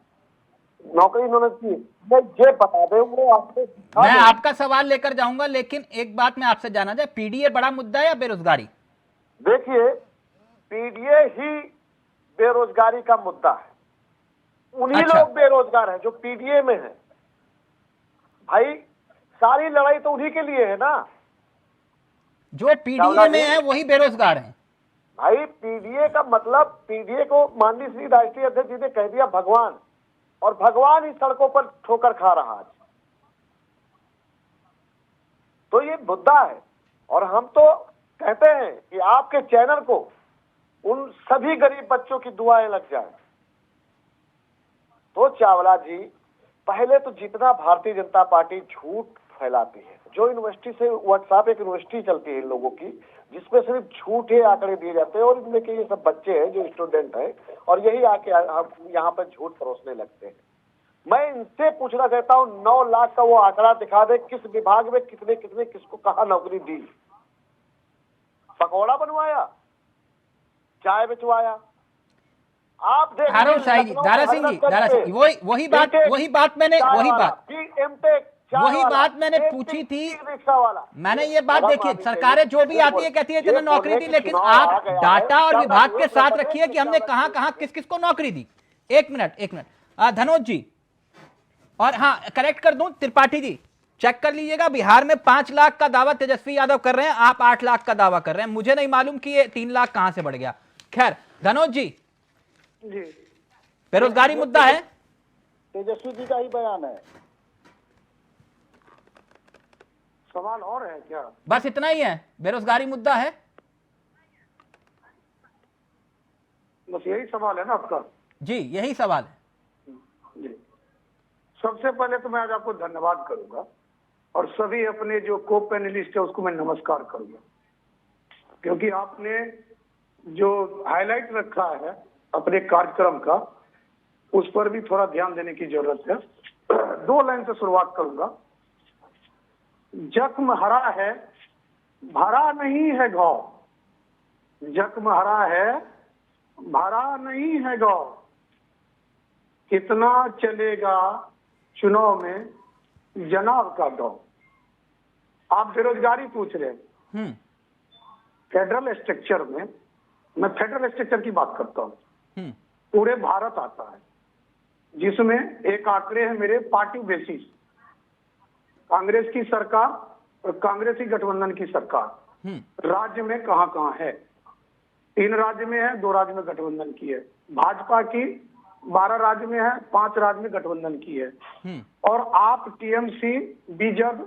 नौकरी इन्होंने की, मैं ये बता दे वो आपसे। मैं आपका सवाल लेकर जाऊंगा, लेकिन एक बात मैं आपसे जानना चाहे, पीडीए बड़ा मुद्दा है या बेरोजगारी? देखिए, पीडीए ही बेरोजगारी का मुद्दा है। उन्हीं लोग बेरोजगार हैं जो पीडीए में हैं। भाई सारी लड़ाई तो उन्हीं के लिए है ना। जो पीडीए में है वही बेरोजगार हैं। भाई पीडीए का मतलब, पीडीए को माननीय श्री राष्ट्रीय अध्यक्ष जी ने कह दिया भगवान, और भगवान ही सड़कों पर ठोकर खा रहा है। तो ये मुद्दा है, और हम तो कहते हैं कि आपके चैनल को उन सभी गरीब बच्चों की दुआएं लग जाए। तो चावला जी, पहले तो जितना भारतीय जनता पार्टी झूठ फैलाती है, जो यूनिवर्सिटी से व्हाट्सएप एक यूनिवर्सिटी चलती है इन लोगों की, जिसमें सिर्फ झूठे आंकड़े दिए जाते हैं, और इनमें के ये सब बच्चे हैं जो स्टूडेंट हैं, और यही आके यहाँ पर झूठ परोसने लगते हैं। मैं इनसे पूछना चाहता हूँ, 9 लाख का वो आंकड़ा दिखा दे, किस विभाग में कितने कितने किसको कहाँ नौकरी दी? पकौड़ा बनवाया, चाय बिचवाया? आप दारा सिंह जी, दारा सिंह जी, वही बात मैंने पूछी थी। मैंने ये बात देखी, सरकारें जो भी आती है कहती है इतने नौकरी दी, लेकिन आप डाटा और विभाग के साथ रखिए कि हमने कहां कहां किस किस को नौकरी दी। एक मिनट धनोज जी, और हाँ करेक्ट कर दूं, त्रिपाठी जी चेक कर लीजिएगा, बिहार में 5 लाख का दावा तेजस्वी यादव कर रहे हैं, आप 8 लाख का दावा कर रहे हैं। मुझे नहीं मालूम कि ये 3 लाख कहां से बढ़ गया। खैर धनोज जी, बेरोजगारी मुद्दा है, तेजस्वी जी का ही बयान है, सवाल और है क्या? बस इतना ही है, बेरोजगारी मुद्दा है, बस यही सवाल है ना आपका? जी यही सवाल है। जी, सबसे पहले तो मैं आज आपको धन्यवाद करूंगा, और सभी अपने जो को पैनलिस्ट है उसको मैं नमस्कार करूंगा, क्योंकि आपने जो हाईलाइट रखा है अपने कार्यक्रम का, उस पर भी थोड़ा ध्यान देने की जरूरत है। 2 लाइन से शुरुआत करूंगा। जख्म हरा है, भरा नहीं है घाव, जख्म हरा है, भरा नहीं है घाव, कितना चलेगा चुनाव में जनाब का गाँव। आप बेरोजगारी पूछ रहे हैं, फेडरल स्ट्रक्चर में, मैं फेडरल स्ट्रक्चर की बात करता हूँ, पूरे भारत आता है, जिसमें एक आंकड़े है मेरे पार्टी बेसिस, कांग्रेस की सरकार और कांग्रेसी गठबंधन की सरकार राज्य में कहां कहां है। 3 राज्य में है, 2 राज्य में गठबंधन की है। भाजपा की 12 राज्य में है, 5 राज्य में गठबंधन की है। और आप TMC, BJP,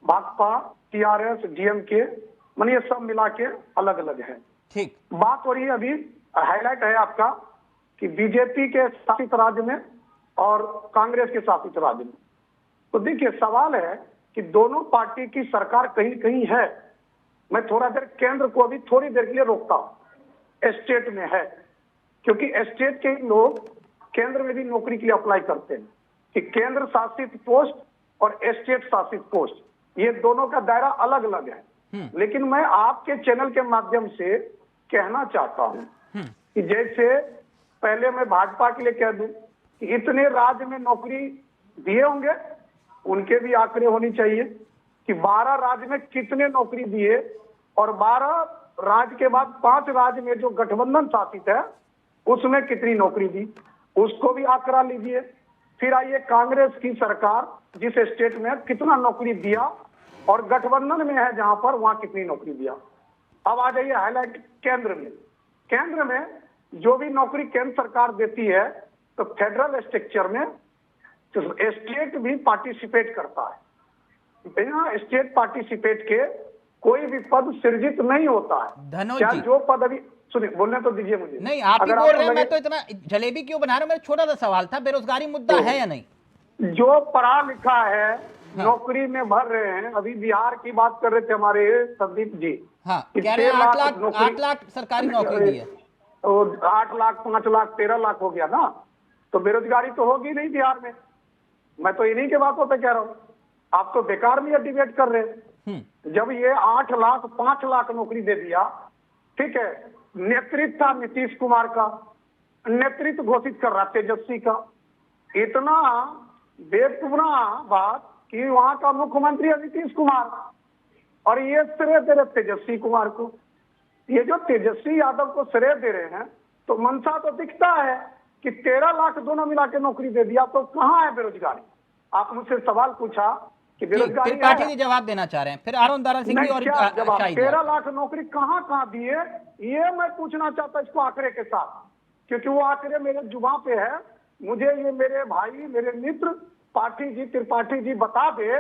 Bhajpa, TRS, DMK, मानिए सब मिला के अलग अलग है। ठीक बात हो रही है, अभी हाईलाइट है आपका कि बीजेपी के शासित राज्य में और कांग्रेस के शासित राज्य में। तो देखिए सवाल है कि दोनों पार्टी की सरकार कहीं कहीं है। मैं थोड़ा देर केंद्र को अभी थोड़ी देर के लिए रोकता हूं, स्टेट में है, क्योंकि स्टेट के लोग केंद्र में भी नौकरी के लिए अप्लाई करते हैं कि केंद्र शासित पोस्ट और स्टेट शासित पोस्ट, ये दोनों का दायरा अलग अलग है। लेकिन मैं आपके चैनल के माध्यम से कहना चाहता हूं कि जैसे पहले मैं भाजपा के लिए कह दूं कि इतने राज्य में नौकरी दिए होंगे, उनके भी आंकड़े होने चाहिए कि 12 राज्य में कितने नौकरी दिए, और 12 राज्य के बाद 5 राज्य में जो गठबंधन शासित है उसमें कितनी नौकरी दी, उसको भी आंकड़ा लीजिए। फिर आइए कांग्रेस की सरकार जिस स्टेट में कितना नौकरी दिया, और गठबंधन में है जहां पर, वहां कितनी नौकरी दिया। अब आ जाइए हाईलाइट केंद्र में। केंद्र में जो भी नौकरी केंद्र सरकार देती है, तो फेडरल स्ट्रक्चर में तो स्टेट भी पार्टिसिपेट करता है। बिना स्टेट पार्टिसिपेट के कोई भी पद सृजित नहीं होता है। क्या जो पद अभी सुनिए, बोलने तो दीजिए मुझे। नहीं आप ही बोल रहे हैं, मैं तो इतना जलेबी क्यों बना रहा हूं? मेरा छोटा सा सवाल था, बेरोजगारी मुद्दा है या नहीं? जो पढ़ा लिखा है नौकरी में भर रहे हैं। अभी बिहार की बात कर रहे थे हमारे संदीप जी, हाँ, कह रहे हैं 8 लाख सरकारी नौकरी दी है, 8 लाख, 5 लाख, 13 लाख हो गया ना, तो बेरोजगारी तो होगी नहीं बिहार में। मैं तो इन्हीं के बातों पे कह रहा हूँ, आप तो बेकार में ये डिबेट कर रहे हैं। जब ये 8 लाख, 5 लाख नौकरी दे दिया, ठीक है, नेतृत्व था नीतीश कुमार का, नेतृत्व घोषित कर रहा तेजस्वी का। इतना बेतुबना बात कि वहां का मुख्यमंत्री है नीतीश कुमार, और ये श्रेय दे रहे तेजस्वी कुमार को। ये जो तेजस्वी यादव को श्रेय दे रहे हैं, तो मंशा तो दिखता है कि 13 लाख दोनों मिला के नौकरी दे दिया, तो कहां है बेरोजगारी? आप मुझसे सवाल पूछा कि ठीक, बेरोजगारी त्रिपाठी है। जी जवाब देना चाह रहे हैं, फिर आरोन दारा सिंह जी नहीं, और क्या जवाब? शाहिद 13 लाख नौकरी कहाँ कहाँ दिए, ये मैं पूछना चाहता इसको आंकड़े के साथ, क्योंकि वो आंकड़े मेरे जुबान पे है। मुझे ये मेरे भाई, मेरे मित्र त्रिपाठी जी बता दे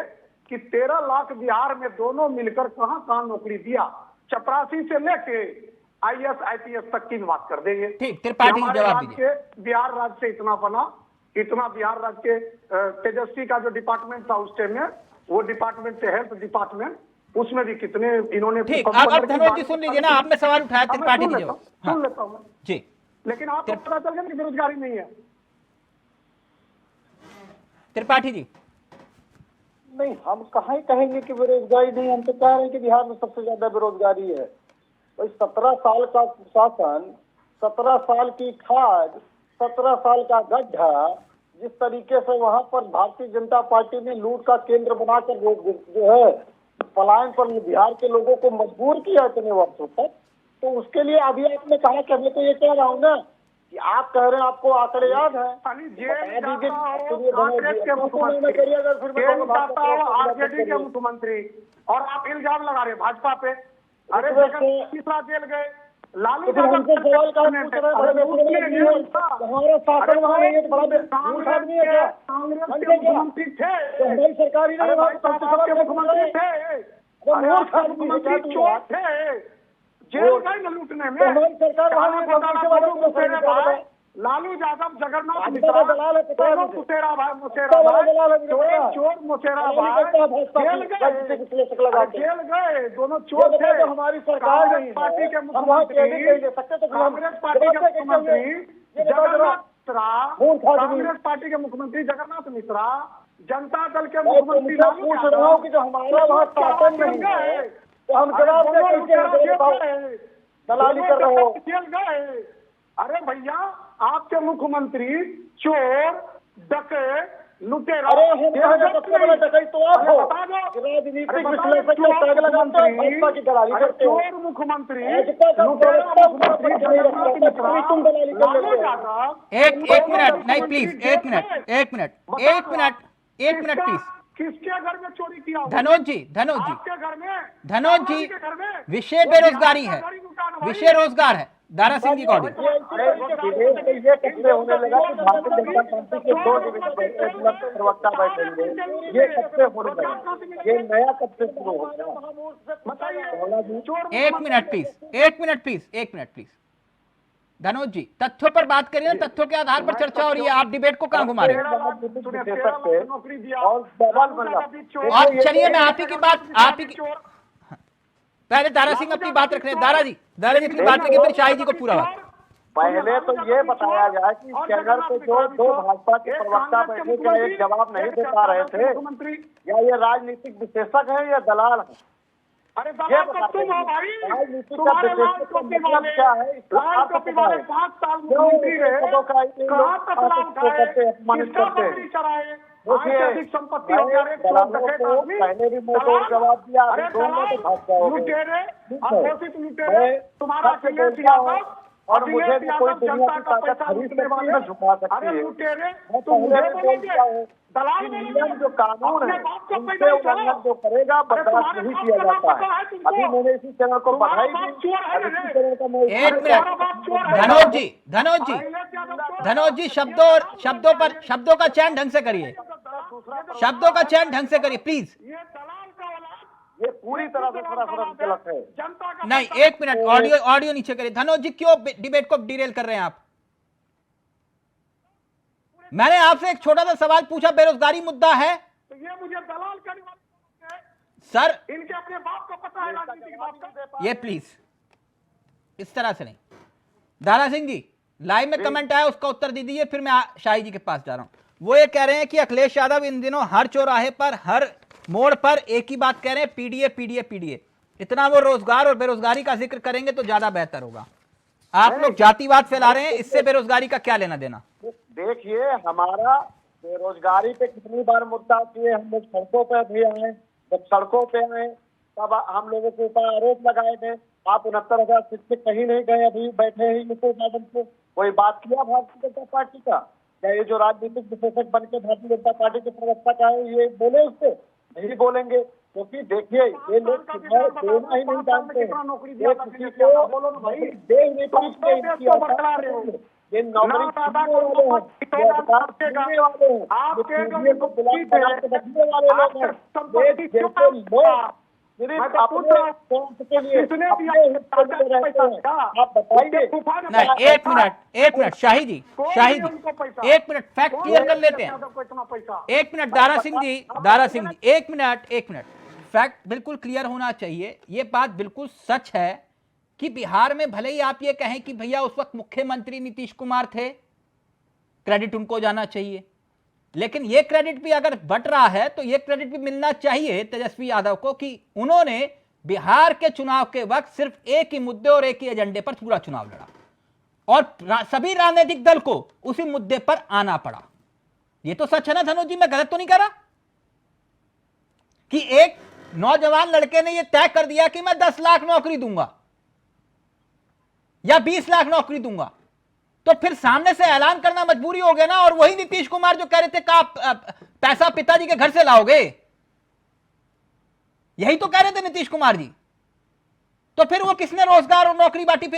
कि 13 लाख बिहार में दोनों मिलकर कहाँ कहाँ नौकरी दिया। चपरासी से लेके IAS IPS तक की बात कर देंगे। ठीक, त्रिपाठी जी हमारे जवाब राज्य दीजिए। के बिहार राज्य से इतना बना, इतना बिहार राज्य के तेजस्वी का जो डिपार्टमेंट था उस टाइम में, वो डिपार्टमेंट हेल्थ डिपार्टमेंट, उसमें भी कितने इन्होंने। ठीक, अब धनोज जी सुन लीजिए ना, आपने सवाल उठाया, त्रिपाठी जी जवाब। हाँ, सुन लेता हूँ मैं। जी, लेकिन आपको पता चल गया कि बेरोजगारी नहीं है। त्रिपाठी जी। नहीं, हम कहाँ ही कहेंगे कि बेरोजगारी नहीं, हम तो कह रहे हैं कि बिहार में सबसे ज्यादा बेरोजगारी है। भाई 17 साल का शासन, 17 साल की खाद, 17 साल का गड्ढा, जिस तरीके से वहां पर भारतीय जनता पार्टी ने लूट का केंद्र बनाकर जो है पलायन पर बिहार के लोगों को मजबूर किया इतने वर्षों तक, तो उसके लिए अभी आपने कहा कि मैं तो ये कह रहा हूँ ना कि आप कह रहे हैं आपको आंकड़े याद है, आरजेडी के मुख्यमंत्री, और आप इल्जाम लगा रहे भाजपा पे। अरे तीसरा जेल गए, लालू यादव सवाल का हमारा शासन वहाँ नहीं है, कांग्रेस के मुख्यमंत्री थे, हमारी सरकारी मुख्यमंत्री थे, मुख्यमंत्री चोर थे, जेल गए न लूटने में। हमारी सरकार लालू यादव, जगन्नाथ मिश्रा, दोनों मुसेरा भाई, चोर मुसेरा भाई जेल गए, दोनों चोर थे। हमारी सरकार नहीं, पार्टी के मुख्यमंत्री, कांग्रेस पार्टी के मुख्यमंत्री जगन्नाथ मिश्रा, कांग्रेस पार्टी के मुख्यमंत्री जगन्नाथ मिश्रा, जनता दल के मुख्यमंत्री लालू यादव, जो हमारा वहाँ शासन नहीं है, तो हम जवाब दलाली कर रहे हो, जेल गए। अरे भैया, आपके मुख्यमंत्री चोर, डकैत, लुटेरा, सबसे बड़ा डकैत तो आप हो। राजनीतिक विश्लेषक में टैग लगाते हैं, भाजपा की दलाली करते हो। चोर मुख्यमंत्री, लुटेरा मुख्यमंत्री, तुम दलाली कर लेते हो। एक मिनट, नहीं प्लीज, एक मिनट प्लीज। किसके घर में चोरी किया? धनोज जी, आपके घर में। विषय बेरोजगारी है, विषय रोजगार है। दारा सिंह जी कौड़ी, ये कैसे होने लगा कि भारतीय जनता पार्टी के 2 डिविजन प्रवक्ता बैठेंगे? ये कैसे होने लगा? ये नया कब से शुरू हो गया? बताइए। एक मिनट प्लीज। धनोज जी, तथ्यों पर बात करिए ना, तथ्यों के आधार पर चर्चा हो रही है, आप डिबेट को कहाँ घुमा रहे हैं? और चलिए, मैं आप ही की पहले दारा सिंह अपनी बात रख रहे हैं। दारा जी अपनी बात रखिए, फिर शाही जी को पूरा बात। पहले तो ये बताया जाए कि चैनल पे जो 2 भाजपा के प्रवक्ता बैठे, क्या एक जवाब नहीं दे पा रहे थे, या ये राजनीतिक विशेषज्ञ है या दलाल है? अरे दलाल तो तुम हो भाई, तुम्हारे लाल टोपी वाले, लाल टोपी वाले 5 साल मुख्यमंत्री रहे, कहाँ तक लाल खाए, किसका बकरी चराए, अधिक संपत्ति हो गया। पहले भी मैं तो जवाब दिया, लुटेरे, अघोषित लुटेरे, तुम्हारा अखिलेश यादव, और मुझे भी कोई दुनिया की ताकत खरीदने वाले झुका सकती है। तो मुझे बोलोगे दलाल जो कानून है उनसे उल्लंघन जो करेगा बर्दाश्त नहीं किया जाता है। अभी मैंने इसी चैनल को बधाई दी। एक मिनट, धनोज जी शब्दों का चयन ढंग से करिए, प्लीज। ये पूरी तरह से गलत है। नहीं, एक मिनट, ऑडियो नीचे करिए। धनोज जी, क्यों डिबेट को डिरेल कर रहे हैं आप? मैंने आपसे एक छोटा सा सवाल पूछा, बेरोजगारी मुद्दा है तो ये मुझे दलाल करने वाले सर, इनके अपने बाप को पता है राजनीति की बात का। ये प्लीज इस तरह से नहीं। दारा सिंह जी, लाइव में कमेंट आया, उसका उत्तर दे दीजिए, फिर मैं शाही जी के पास जा रहा हूं। वो ये कह रहे हैं कि अखिलेश यादव इन दिनों हर चौराहे पर, हर मोड़ पर एक ही बात कह रहे हैं, पीडीए। इतना वो रोजगार और बेरोजगारी का जिक्र करेंगे तो ज्यादा बेहतर होगा। आप लोग जातिवाद फैला रहे हैं, इससे बेरोजगारी का क्या लेना देना? देखिए, हमारा बेरोजगारी पे कितनी बार मुद्दा किए, हम लोग सड़कों पे भी आए, जब सड़कों पे आए तब हम लोगों के ऊपर आरोप लगाए थे, आप 69,000 शिक्षक कहीं नहीं गए, अभी बैठे हैं यूपी गार्डन पे। कोई बात किया भारतीय जनता पार्टी का? क्या ये जो राजनीतिक विशेषज्ञ बन के भारतीय जनता पार्टी के प्रवक्ता का है, ये बोले उससे नहीं बोलेंगे, क्योंकि देखिए ये लोग चुनाव देना ही नहीं जानते हैं। ये किसी को बोलो ना भाई, दे ही नहीं पाएंगे, इनकी औकात नहीं है। ये नौकरी छीनने वाले हैं, ये अधिकार छीनने वाले हैं, ये पीढ़ियों को गुलाम बना के रखने वाले लोग हैं। ये जैसे लोग सिर्फ अपने स्वार्थ के लिए, अपने हित के लिए रहते हैं। आप बताइए। नहीं, एक मिनट शाही जी, एक मिनट फैक्ट क्लियर कर लेते हैं। एक मिनट दारा सिंह जी, एक मिनट फैक्ट बिल्कुल क्लियर होना चाहिए। ये बात बिल्कुल सच है कि बिहार में भले ही आप ये कहें कि भैया उस वक्त मुख्यमंत्री नीतीश कुमार थे, क्रेडिट उनको जाना चाहिए, लेकिन ये क्रेडिट भी अगर बट रहा है तो ये क्रेडिट भी मिलना चाहिए तेजस्वी यादव को कि उन्होंने बिहार के चुनाव के वक्त सिर्फ एक ही मुद्दे और एक ही एजेंडे पर पूरा चुनाव लड़ा और सभी राजनीतिक दल को उसी मुद्दे पर आना पड़ा। ये तो सच है ना धनुष जी, मैं गलत तो नहीं कह रहा कि एक नौजवान लड़के ने यह तय कर दिया कि मैं 10 लाख नौकरी दूंगा या 20 लाख नौकरी दूंगा, तो फिर सामने से ऐलान करना मजबूरी हो गया ना। और वही नीतीश कुमार जो कह रहे थे कि आप पैसा पिताजी के घर से लाओगे, यही तो कह रहे थे नीतीश कुमार जी। तो फिर वो किसने रोजगार और नौकरी बांटी?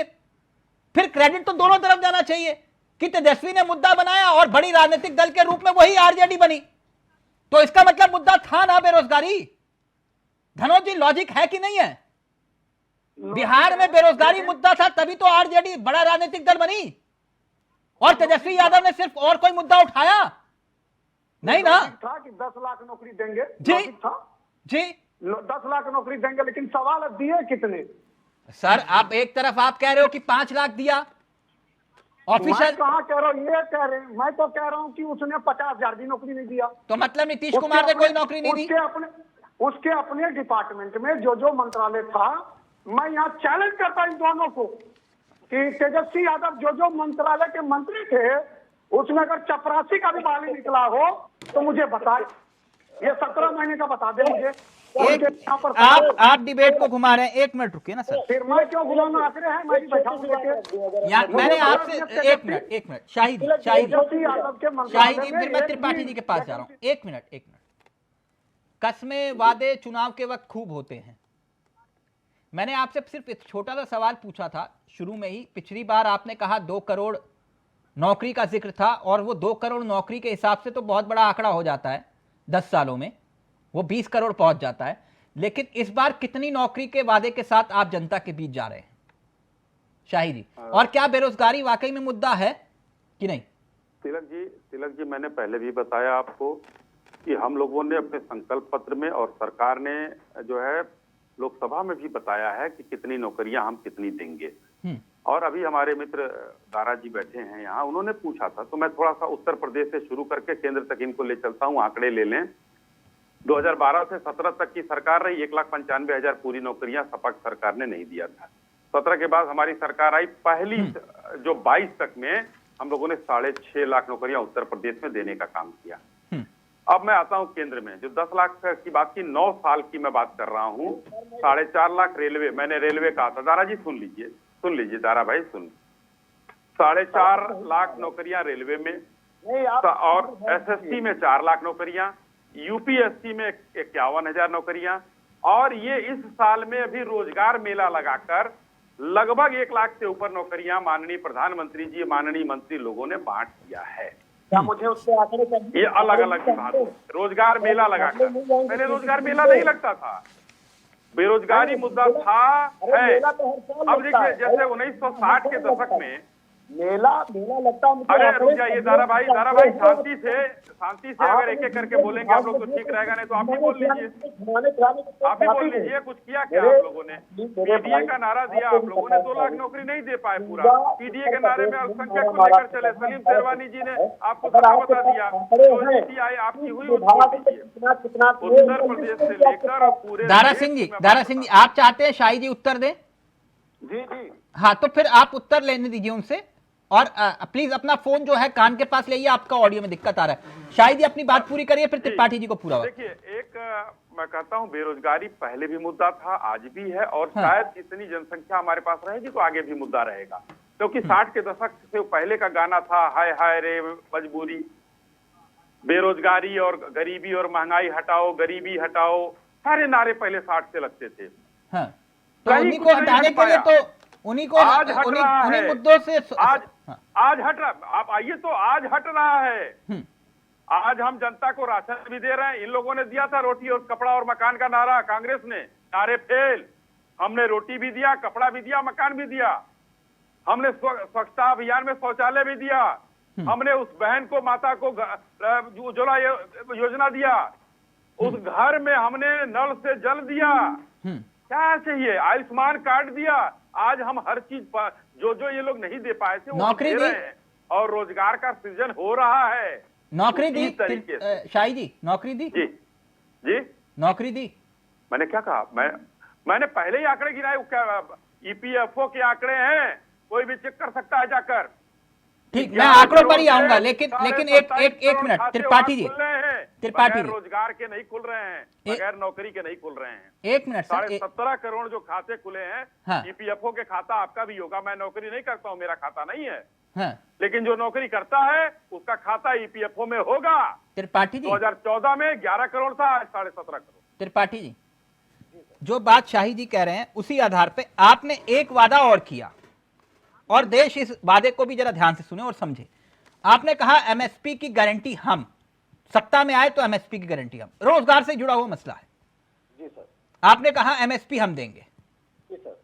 फिर क्रेडिट तो दोनों तरफ जाना चाहिए कि तेजस्वी ने मुद्दा बनाया और बड़ी राजनीतिक दल के रूप में वही आरजेडी बनी, तो इसका मतलब मुद्दा था ना बेरोजगारी। धनोज जी, लॉजिक है कि नहीं है? बिहार में बेरोजगारी मुद्दा था, तभी तो आरजेडी बड़ा राजनीतिक दल बनी और तेजस्वी यादव ने सिर्फ और कोई मुद्दा उठाया नहीं ना। था कि 10 लाख नौकरी देंगे जी था जी 10 लाख नौकरी देंगे, लेकिन सवाल अब दिए कितने? सर, आप एक तरफ आप कह रहे हो कि 5 लाख दिया ऑफिशियल, मैं कहाँ कह रहा हूँ, ये कह रहे हैं। मैं तो कह रहा हूँ कि उसने 50,000 भी नौकरी नहीं दिया। तो मतलब नीतीश कुमार ने कोई नौकरी नहीं दी? उसके अपने डिपार्टमेंट में जो मंत्रालय था, मैं यहाँ चैलेंज करता इन दोनों को कि तेजस्वी यादव जो मंत्रालय के मंत्री थे, उसमें अगर चपरासी का भी माली निकला हो तो मुझे बताए। ये 17 महीने का बता दे मुझे। आप डिबेट को घुमा रहे हैं। 1 मिनट रुकिए ना सर। फिर मैं क्यों घुमाना आखिर है? मैं बैठा हूं लेके। मैंने आपसे एक मिनट शाहिद जी, फिर मैं त्रिपाठी जी के पास जा रहा हूँ। एक मिनट कस्में वादे चुनाव के वक्त खूब होते हैं। मैंने आपसे सिर्फ एक छोटा सा सवाल पूछा था शुरू में ही। पिछली बार आपने कहा 2 करोड़ नौकरी का जिक्र था और वो 2 करोड़ नौकरी के हिसाब से तो बहुत बड़ा आंकड़ा हो जाता है, 10 सालों में वो 20 करोड़ पहुंच जाता है। लेकिन इस बार कितनी नौकरी के वादे के साथ आप जनता के बीच जा रहे हैं शाही जी? और क्या बेरोजगारी वाकई में मुद्दा है कि नहीं? तिलक जी, मैंने पहले भी बताया आपको कि हम लोगों ने अपने संकल्प पत्र में और सरकार ने जो है लोकसभा में भी बताया है कि कितनी नौकरियां हम कितनी देंगे। और अभी हमारे मित्र दारा जी बैठे हैं यहाँ, उन्होंने पूछा था, तो मैं थोड़ा सा उत्तर प्रदेश से शुरू करके केंद्र तक इनको ले चलता हूँ। आंकड़े ले लें। 2012 से 17 तक की सरकार रही, 1,95,000 पूरी नौकरियां सपा सरकार ने नहीं दिया था। 17 के बाद हमारी सरकार आई, पहली जो 22 तक में हम लोगों ने 6.5 लाख नौकरियां उत्तर प्रदेश में देने का काम किया। अब मैं आता हूं केंद्र में, जो 10 लाख की बात की, 9 साल की मैं बात कर रहा हूं। 4.5 लाख रेलवे, मैंने रेलवे कहा था। दारा जी सुन लीजिए दारा भाई सुन। 4.5 लाख नौकरियां रेलवे में और एसएससी में 4 लाख नौकरियां, यूपीएससी में 51,000 नौकरियां, और ये इस साल में अभी रोजगार मेला लगाकर लगभग 1 लाख से ऊपर नौकरियां माननीय प्रधानमंत्री जी, माननीय मंत्री लोगों ने बांट दिया है। क्या मुझे उसके आंकड़े? ये अलग अलग बात है। रोजगार मेला लगाकर, पहले रोजगार मेला नहीं लगता था, बेरोजगारी मुद्दा था है। अब देखिए, जैसे 1960 के दशक में मेला लगता है। अरे रुक जाइए दारा भाई, शांति से अगर एक एक करके बोलेंगे आप लोग तो ठीक रहेगा, नहीं तो आप भी बोल लीजिए। कुछ किया क्या आप लोगों ने? पीडीए का नारा दिया आप लोगों ने, 2 लाख नौकरी नहीं दे पाए पूरा। पीडीए के नारे में अल्पसंख्यक को लेकर चले, सलीम शेरवानी जी ने आपको सत्ता बता दिया, आपकी हुई उत्तर प्रदेश से लेकर पूरे। दारा सिंह जी आप चाहते हैं शाही जी उत्तर दें? जी। हाँ, तो फिर आप उत्तर लेने दीजिए उनसे, और प्लीज अपना फोन जो है कान के पास लाइए, आपका ऑडियो में दिक्कत आ रहा है। शायद ही अपनी बात पूरी करिए, फिर त्रिपाठी जी को पूरा। देखिए, मैं कहता हूं बेरोजगारी पहले भी मुद्दा था, आज भी है, और शायद इतनी जनसंख्या हमारे पास रहेगी तो आगे भी मुद्दा रहेगा। क्योंकि 60 के दशक से पहले का गाना था, हाय हाय रे मजबूरी, बेरोजगारी और गरीबी और महंगाई हटाओ, गरीबी हटाओ, सारे नारे पहले 60 से लगते थे। हाँ, तो कहीं उन्हीं कुछ को नहीं हटाने हट के लिए पाया। तो उन्हीं को आज हट उन्हीं रहा उन्हीं है। मुद्दों से हाँ, आज हट रहा, आप आइए तो आज हट रहा है। हम्म। आज हम जनता को राशन भी दे रहे हैं। इन लोगों ने दिया था रोटी और कपड़ा और मकान का नारा, कांग्रेस ने, नारे फेल। हमने रोटी भी दिया, कपड़ा भी दिया, मकान भी दिया। हमने स्वच्छता अभियान में शौचालय भी दिया। हमने उस बहन को, माता को उज्ज्वला योजना दिया। उस घर में हमने नल से जल दिया। क्या चाहिए? आयुष्मान कार्ड दिया। आज हम हर चीज पर जो ये लोग नहीं दे पाए थे वो नौकरी दे दी। रहे हैं और रोजगार का सृजन हो रहा है। नौकरी दी उसी तरीके से। शाही जी, नौकरी दी जी जी, नौकरी दी। मैंने क्या कहा? मैंने पहले ही आंकड़े गिनाए। ईपीएफओ के आंकड़े हैं, कोई भी चेक कर सकता है जाकर। ठीक, मैं आंकड़ों पर ही आऊंगा, लेकिन एक मिनट त्रिपाठी जी, त्रिपाठी जी, रोजगार के नहीं खुल रहे हैं, बगैर नौकरी के नहीं खुल रहे हैं। एक मिनट सर, 17.5 करोड़ जो खाते खुले हैं, हाँ। ईपीएफओ के खाता आपका भी होगा। मैं नौकरी नहीं करता हूं, मेरा खाता नहीं है, हाँ, लेकिन जो नौकरी करता है उसका खाता ईपीएफओ में होगा। त्रिपाठी जी, 2014 में 11 करोड़ था, आज 17.5 करोड़। त्रिपाठी जी, जो बात शाही जी कह रहे हैं उसी आधार पे आपने एक वादा और किया, और देश इस वादे को भी जरा ध्यान से सुने और समझे। आपने कहा एमएसपी की गारंटी हम, सत्ता में आए तो एमएसपी की गारंटी हम, रोजगार से जुड़ा हुआ मसला है। जी सर। आपने कहा एमएसपी हम देंगे। जी सर।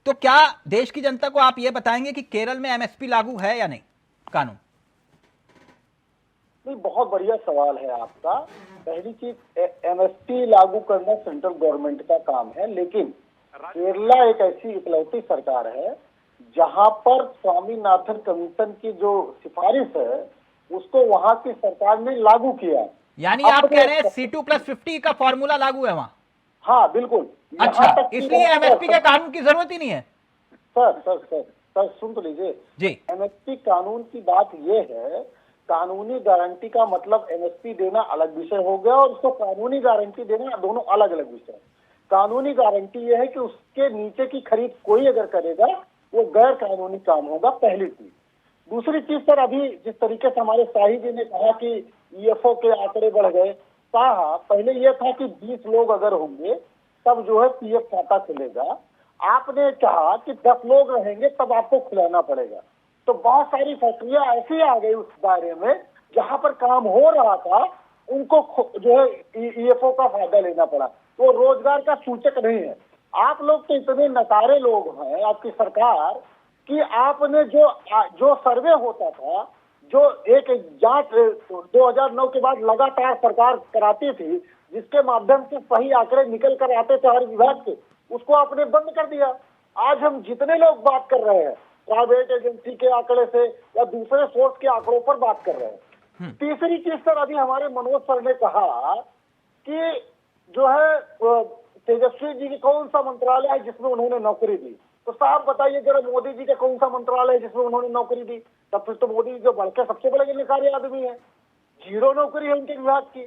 तो क्या देश की जनता को आप यह बताएंगे कि केरल में एमएसपी लागू है या नहीं कानून? नहीं, बहुत बढ़िया सवाल है आपका। पहली चीज, एमएसपी लागू करना सेंट्रल गवर्नमेंट का काम है, लेकिन केरला एक ऐसी इकलौती सरकार है जहां पर स्वामीनाथन कमीशन की जो सिफारिश है उसको वहां की सरकार ने लागू किया। यानी आप कह रहे हैं C2+50 का फॉर्मूला लागू है वहां? हाँ बिल्कुल। अच्छा, इसलिए एमएसपी के कानून की जरूरत ही नहीं है। सर सुन तो लीजिए जी। एमएसपी कानून की बात यह है, कानूनी गारंटी का मतलब एमएसपी देना अलग विषय हो गया और उसको कानूनी गारंटी देना दोनों अलग अलग विषय। कानूनी गारंटी यह है कि उसके नीचे की खरीद कोई अगर करेगा वो गैर कानूनी काम होगा, पहली चीज। दूसरी चीज सर, अभी जिस तरीके से हमारे शाही जी ने कहा कि ईएफओ के आंकड़े बढ़ गए, कहा पहले यह था कि 20 लोग अगर होंगे तब जो है पीएफ खाता खुलेगा। आपने कहा कि 10 लोग रहेंगे तब आपको खुलाना पड़ेगा। तो बहुत सारी फैक्ट्रियां ऐसी आ गई उस दायरे में जहां पर काम हो रहा था, उनको जो है ईएफओ का फायदा लेना पड़ा। वो रोजगार का सूचक नहीं है। आप लोग तो इतने नकारे लोग हैं, आपकी सरकार, कि आपने जो सर्वे होता था, जो एक जांच 2009 के बाद लगातार सरकार कराती थी, जिसके माध्यम से सही आंकड़े निकल कर आते थे हर विभाग के, उसको आपने बंद कर दिया। आज हम जितने लोग बात कर रहे हैं प्राइवेट एजेंसी के आंकड़े से या दूसरे सोर्स के आंकड़ों पर बात कर रहे हैं। तीसरी चीज सर, अभी हमारे मनोज सर ने कहा कि जो है तेजस्वी जी की कौन सा मंत्रालय है जिसमें उन्होंने नौकरी दी। तो साहब बताइए जरा, मोदी जी का कौन सा मंत्रालय है जिसमें उन्होंने नौकरी दी? तब फिर तो मोदी जी जो बढ़ के सबसे बड़े निकारी आदमी है, 0 नौकरी है उनके विभाग की।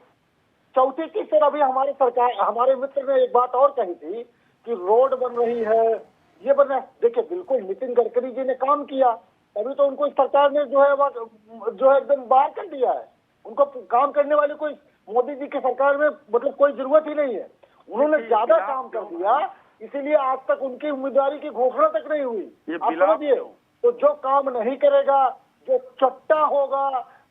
चौथी चीज सर, अभी हमारे मित्र ने एक बात और कही थी कि रोड बन रही है, ये बन रहा है। देखिए बिल्कुल नितिन गडकरी जी ने काम किया, तभी तो उनको इस सरकार ने जो है एकदम बाहर कर दिया है। उनको काम करने वाले कोई मोदी जी की सरकार में मतलब कोई जरूरत ही नहीं है। उन्होंने ज्यादा काम कर दिया, इसीलिए आज तक उनकी उम्मीदवारी की घोषणा तक नहीं हुई। आप समझिए, तो जो काम नहीं करेगा, जो चट्टा होगा,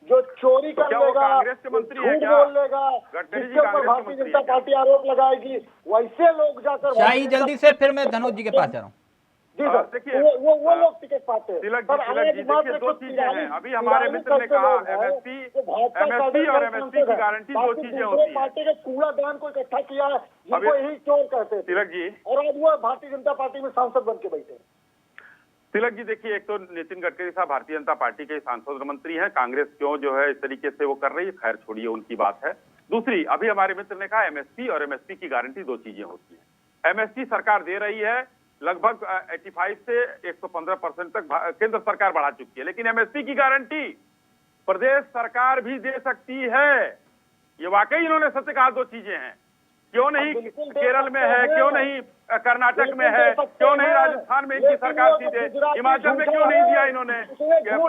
जो चोरी कर लेगा, झूठ बोल लेगा, जिसके ऊपर भारतीय जनता पार्टी आरोप लगाएगी, वैसे लोग जाकर शाही जल्दी से, फिर मैं धनोज जी के पास जा रहा हूँ। जी सर, वो लोग टिकट पाते हैं। तिलक जी देखिए, दो चीजें हैं। अभी हमारे मित्र ने कहा एमएसपी और एमएसपी की गारंटी दो चीजें होती है। पार्टी के कूड़ादान को इकट्ठा किया है, जिनको यही चोर कहते हैं तिलक जी, और आज वो भारतीय जनता पार्टी में सांसद बन के बैठे हैं। तिलक जी देखिए, एक तो नितिन गडकरी साहब भारतीय जनता पार्टी के सांसद मंत्री हैं, कांग्रेस क्यों जो है इस तरीके से वो कर रही है, खैर छोड़िए, उनकी बात है। दूसरी, अभी हमारे मित्र ने कहा एमएसपी और एमएसपी की गारंटी दो चीजें होती है। एमएसपी सरकार दे रही है, लगभग 85 से 115% तक केंद्र सरकार बढ़ा चुकी है, लेकिन एमएसपी की गारंटी प्रदेश सरकार भी दे सकती है। ये वाकई इन्होंने सत्य कहा, दो चीजें हैं। क्यों नहीं केरल में है, क्यों नहीं कर्नाटक में है, क्यों नहीं राजस्थान में इनकी सरकार सीधे, हिमाचल में क्यों नहीं दिया इन्होंने?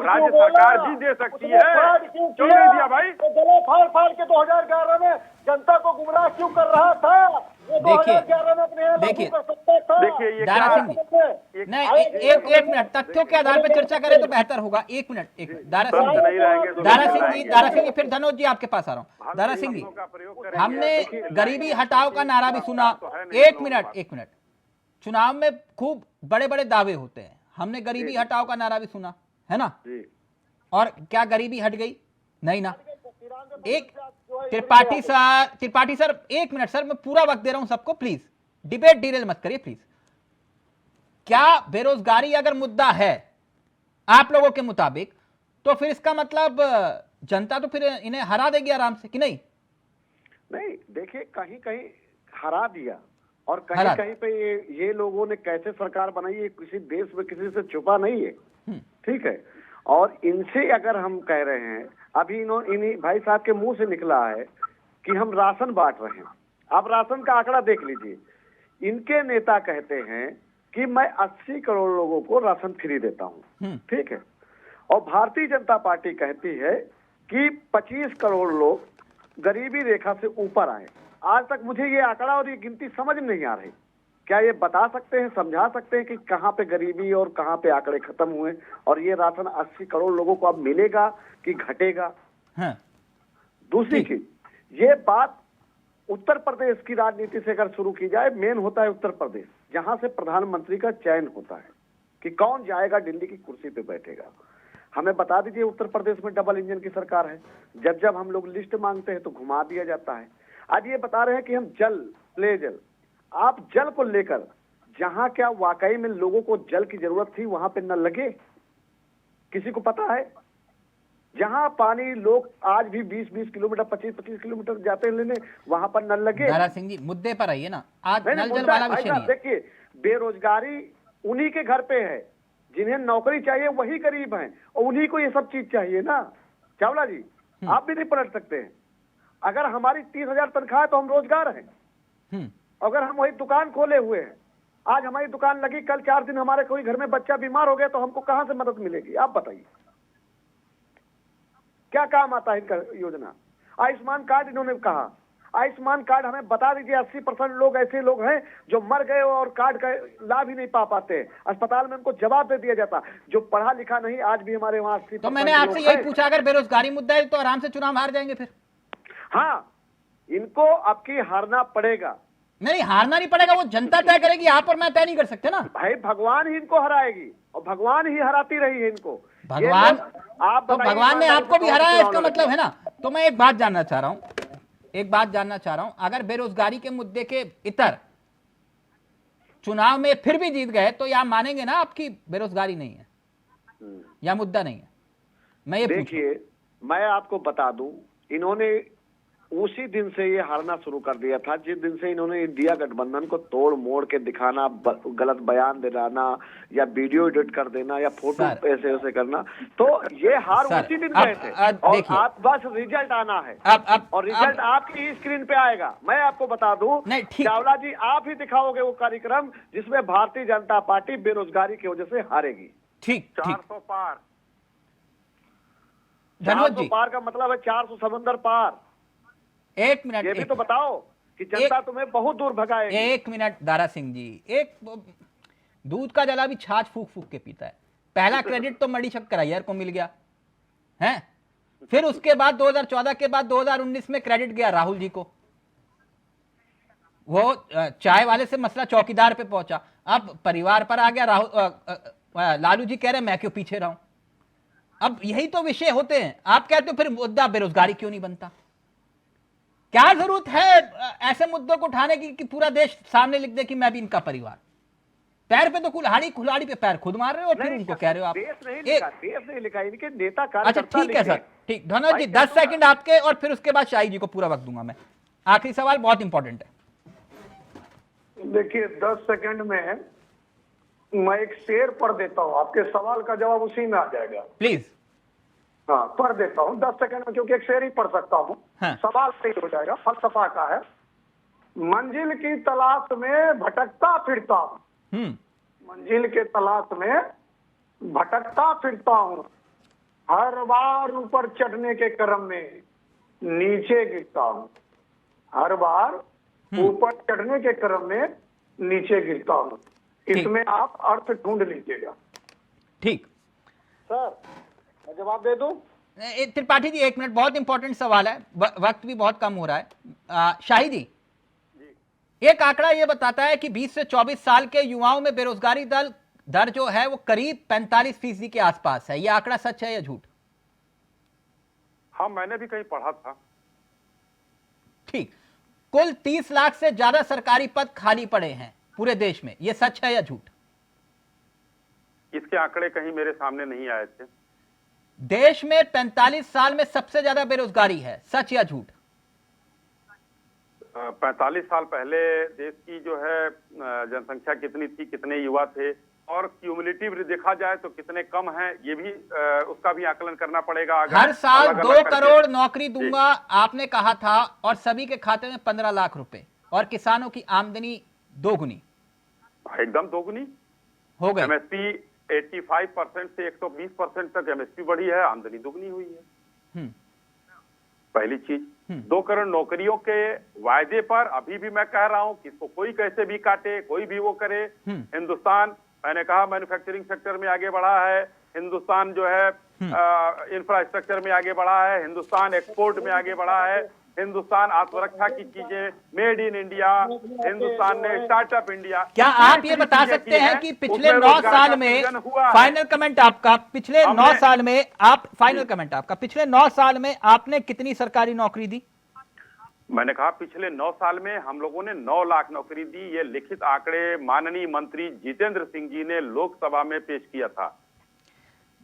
राज्य सरकार भी दे सकती है, क्यों नहीं दिया भाई? गला फाड़ फाड़ के 2011 में जनता को गुमराह क्यों कर रहा था? वो 2011 में अपने यहाँ लागू कर सकता था। देखिए ये दारा सिंह जी, नहीं एक मिनट, तथ्यों के आधार पर चर्चा करें तो बेहतर होगा। एक मिनट दारा सिंह जी, फिर धनोज जी आपके पास आ रहा हूँ। दारा सिंह जी, हमने गरीबी हटाओ का नारा भी सुना। एक मिनट, चुनाव में खूब बड़े बड़े दावे होते हैं, हमने गरीबी हटाओ का नारा भी सुना है ना, और क्या गरीबी हट गई? नहीं ना। एक त्रिपाठी सर, एक मिनट सर, मैं पूरा वक्त दे रहा हूं सबको, प्लीज डिबेट डिरेल मत करिए प्लीज। क्या बेरोजगारी अगर मुद्दा है आप लोगों के मुताबिक, तो फिर इसका मतलब जनता तो फिर इन्हें हरा देगी आराम से, कि नहीं? नहीं, देखिए कहीं कहीं हरा दिया, और कहीं कहीं पे ये लोगों ने कैसे सरकार बनाई है किसी देश में किसी से छुपा नहीं है, ठीक है। और इनसे अगर हम कह रहे हैं, अभी इन्हीं भाई साहब के मुंह से निकला है कि हम राशन बांट रहे हैं। आप राशन का आंकड़ा देख लीजिए, इनके नेता कहते हैं कि मैं 80 करोड़ लोगों को राशन फ्री देता हूं, ठीक है। और भारतीय जनता पार्टी कहती है कि 25 करोड़ लोग गरीबी रेखा से ऊपर आए। आज तक मुझे ये आंकड़ा और ये गिनती समझ में नहीं आ रही। क्या ये बता सकते हैं, समझा सकते हैं कि कहां पे गरीबी और कहां पे आंकड़े खत्म हुए, और ये राशन 80 करोड़ लोगों को अब मिलेगा कि घटेगा? दूसरी चीज, ये बात उत्तर प्रदेश की राजनीति से अगर शुरू की जाए, मेन होता है उत्तर प्रदेश, जहां से प्रधानमंत्री का चयन होता है कि कौन जाएगा दिल्ली की कुर्सी पे बैठेगा। हमें बता दीजिए, उत्तर प्रदेश में डबल इंजन की सरकार है, जब जब हम लोग लिस्ट मांगते हैं तो घुमा दिया जाता है। आज ये बता रहे हैं कि हम जल, पेयजल, आप जल को लेकर जहां क्या वाकई में लोगों को जल की जरूरत थी वहां पे न लगे, किसी को पता है? जहां पानी लोग आज भी 20-20 किलोमीटर, 25-25 किलोमीटर जाते हैं लेने, वहां पर नल लगे। दारा सिंह जी, मुद्दे पर आइए ना, आज नल जल वाला विषय नहीं है। देखिए, बेरोजगारी उन्हीं के घर पे है, जिन्हें नौकरी चाहिए वही गरीब हैं, और उन्हीं को ये सब चीज चाहिए ना। चावला जी, आप भी नहीं पलट सकते हैं। अगर हमारी 30,000 तनख्वाह है तो हम रोजगार हैं। अगर हम वही दुकान खोले हुए हैं, आज हमारी दुकान लगी, कल 4 दिन हमारे कोई घर में बच्चा बीमार हो गया तो हमको कहां से मदद मिलेगी? आप बताइए, क्या काम आता है इनका योजना? आयुष्मान कार्ड इन्होंने कहा, आयुष्मान कार्ड हमें बता दीजिए, 80% लोग ऐसे लोग हैं जो मर गए और कार्ड का लाभ ही नहीं पा पाते। अस्पताल में उनको जवाब दे दिया जाता, जो पढ़ा लिखा नहीं, आज भी हमारे वहां 80%। तो मैंने आपसे यही पूछा, अगर बेरोजगारी मुद्दा है तो आराम से चुनाव हार जाएंगे फिर? हाँ, इनको अब की हारना पड़ेगा। नहीं, हारना नहीं पड़ेगा, वो जनता तय करेगी, आप और मैं तय नहीं कर सकते ना भाई। भगवान ही इनको हराएगी, और भगवान ही हराती रही है इनको। भगवान, तो भगवान ने आपको भी हराया, इसका मतलब है ना। तो मैं एक बात जानना चाह रहा हूं, अगर बेरोजगारी के मुद्दे के इतर चुनाव में फिर भी जीत गए तो या मानेंगे ना आपकी बेरोजगारी नहीं है या मुद्दा नहीं है? मैं ये देखिए, मैं आपको बता दूं, इन्होंने उसी दिन से ये हारना शुरू कर दिया था जिस दिन से इन्होंने इंडिया गठबंधन को तोड़ मोड़ के दिखाना, गलत बयान दिलाना, या वीडियो एडिट कर देना, या फोटो ऐसे ऐसे करना। तो ये हार उसी दिन गए थे, और आप बस रिजल्ट आना है, और रिजल्ट आपकी स्क्रीन पे आएगा। मैं आपको बता दूं, चावला जी, आप ही दिखाओगे वो कार्यक्रम जिसमें भारतीय जनता पार्टी बेरोजगारी की वजह से हारेगी। ठीक, 400 पार, धनोज 400 पार का मतलब है 400 समंदर पार। एक मिनट, ये भी तो बताओ कि जनता तुम्हें बहुत दूर भगाएगी। एक मिनट दारा सिंह जी, एक दूध का जला भी छाछ फूक फूक के पीता है। पहला क्रेडिट तो मणि शक्कर अय्यर को मिल गया है, फिर उसके बाद 2014 के बाद 2019 में क्रेडिट गया राहुल जी को। वो चाय वाले से मसला चौकीदार पे पहुंचा, अब परिवार पर आ गया। लालू जी कह रहे मैं क्यों पीछे रहूं? अब यही तो विषय होते हैं। आप कहते हो फिर मुद्दा बेरोजगारी क्यों नहीं बनता? क्या जरूरत है ऐसे मुद्दों को उठाने की कि पूरा देश सामने लिख दे कि मैं भी इनका परिवार? पैर पे तो कुल्हाड़ी पे पैर खुद मार रहे हो और फिर उनको कह रहे हो आप। देश नहीं लिखा, इनके नेता अच्छा ठीक है सर, ठीक। धनोज जी 10 सेकंड आपके, और फिर उसके बाद शाही जी को पूरा वक्त दूंगा मैं। आखिरी सवाल बहुत इंपॉर्टेंट है। देखिए 10 सेकंड में मैं एक शेर पढ़ देता हूँ, आपके सवाल का जवाब उसी में आ जाएगा। प्लीज। हाँ, पढ़ देता हूँ 10 सेकंड में, क्योंकि एक शेर ही पढ़ सकता हूँ। हाँ। सवाल सही हो जाएगा, फलसफा का है। मंजिल की तलाश में भटकता फिरता हूं। मंजिल के तलाश में भटकता फिरता हूं, हर बार ऊपर चढ़ने के क्रम में नीचे गिरता हूं, हर बार ऊपर चढ़ने के क्रम में नीचे गिरता हूं। इसमें आप अर्थ ढूंढ लीजिएगा। ठीक सर, मैं जवाब दे दूं? त्रिपाठी जी, 1 मिनट, बहुत इंपॉर्टेंट सवाल है, वक्त भी बहुत कम हो रहा है। शाही जी, एक आंकड़ा यह बताता है कि 20 से 24 साल के युवाओं में बेरोजगारी दर जो है वो करीब 45% के आसपास है। यह आंकड़ा सच है या झूठ? हाँ, मैंने भी कहीं पढ़ा था। ठीक। कुल 30 लाख से ज्यादा सरकारी पद खाली पड़े हैं पूरे देश में, यह सच है या झूठ? इसके आंकड़े कहीं मेरे सामने नहीं आए थे। देश में 45 साल में सबसे ज्यादा बेरोजगारी है, सच या झूठ? 45 साल पहले देश की जो है जनसंख्या कितनी थी, कितने युवा थे, और क्यूमुलेटिव देखा जाए तो कितने कम हैं, ये भी उसका भी आकलन करना पड़ेगा। हर साल 2 करोड़ नौकरी दूंगा आपने कहा था, और सभी के खाते में 15 लाख रुपए, और किसानों की आमदनी दोगुनी। एकदम दोगुनी हो गई। एमएसपी 85% से 120% तक एमएसपी बढ़ी है, आमदनी दुगनी हुई है। पहली चीज। 2 करोड़ नौकरियों के वायदे पर अभी भी मैं कह रहा हूं कि इसको कोई कैसे भी काटे, कोई भी वो करे, हिंदुस्तान, मैंने कहा, मैन्युफैक्चरिंग सेक्टर में आगे बढ़ा है, हिंदुस्तान जो है इंफ्रास्ट्रक्चर में आगे बढ़ा है, हिंदुस्तान एक्सपोर्ट में आगे बढ़ा है, हिंदुस्तान आत्मरक्षा की चीजें, मेड इन इंडिया, हिंदुस्तान ने स्टार्टअप इंडिया। क्या आप ये बता सकते हैं कि पिछले 9 साल में, फाइनल कमेंट आपका, पिछले 9 साल में आप, फाइनल कमेंट आपका, पिछले 9 साल में आपने कितनी सरकारी नौकरी दी? मैंने कहा पिछले 9 साल में हम लोगों ने 9 लाख नौकरी दी। ये लिखित आंकड़े माननीय मंत्री जितेंद्र सिंह जी ने लोकसभा में पेश किया था।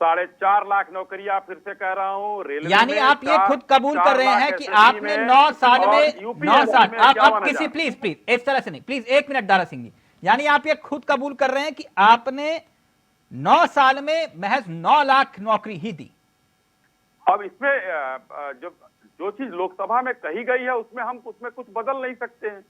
4.5 लाख नौकरियां, फिर से कह रहा हूं, रेलवे। यानी आप ये खुद कबूल कर रहे हैं कि आपने 9 साल में, 9 साल, आप किसी, प्लीज इस तरह से नहीं, प्लीज 1 मिनट दारा सिंह जी, यानी आप ये खुद कबूल कर रहे हैं कि आपने 9 साल में महज 9 लाख नौकरी ही दी? अब इसमें जो चीज लोकसभा में कही गई है उसमें कुछ बदल नहीं सकते हैं।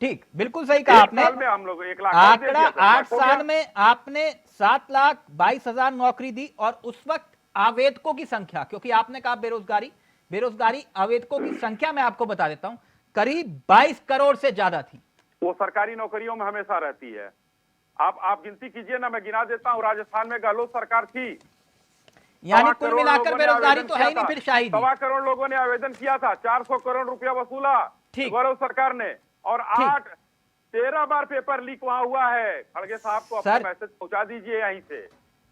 ठीक, बिल्कुल सही कहा आपने। साल में हम लोग 1 लाख आंकड़ा 8 साल में आपने 7,22,000 नौकरी दी, और उस वक्त आवेदकों की संख्या, क्योंकि आपने कहा बेरोजगारी आवेदकों की संख्या मैं आपको बता देता हूं, करीब 22 करोड़ से ज्यादा थी। वो सरकारी नौकरियों में हमेशा रहती है। आप गिनती कीजिए ना, मैं गिना देता हूं। राजस्थान में गहलोत सरकार थी, यानी कुल मिलाकर बेरोजगारी तो है ही नहीं फिर शाही जी। 1.25 करोड़ लोगों ने आवेदन किया था, 400 करोड़ रुपया वसूला गौरव सरकार ने, और 13 बार पेपर लीक वहां हुआ है। खड़गे साहब को अपना मैसेज पहुंचा दीजिए यहीं से,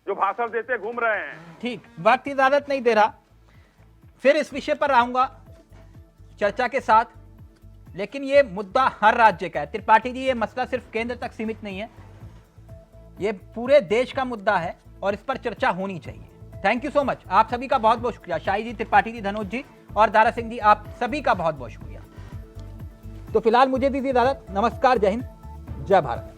जो भाषण देते घूम रहे हैं। ठीक, वक्त इजाजत नहीं दे रहा, फिर इस विषय पर आऊंगा चर्चा के साथ, लेकिन ये मुद्दा हर राज्य का है। त्रिपाठी जी, ये मसला सिर्फ केंद्र तक सीमित नहीं है, ये पूरे देश का मुद्दा है, और इस पर चर्चा होनी चाहिए। थैंक यू सो मच, आप सभी का बहुत बहुत शुक्रिया। शाही जी, त्रिपाठी जी, धनोज जी और दारा सिंह जी, आप सभी का बहुत बहुत शुक्रिया। तो फिलहाल मुझे दीजिए इजाजत। नमस्कार, जय हिंद, जय भारत।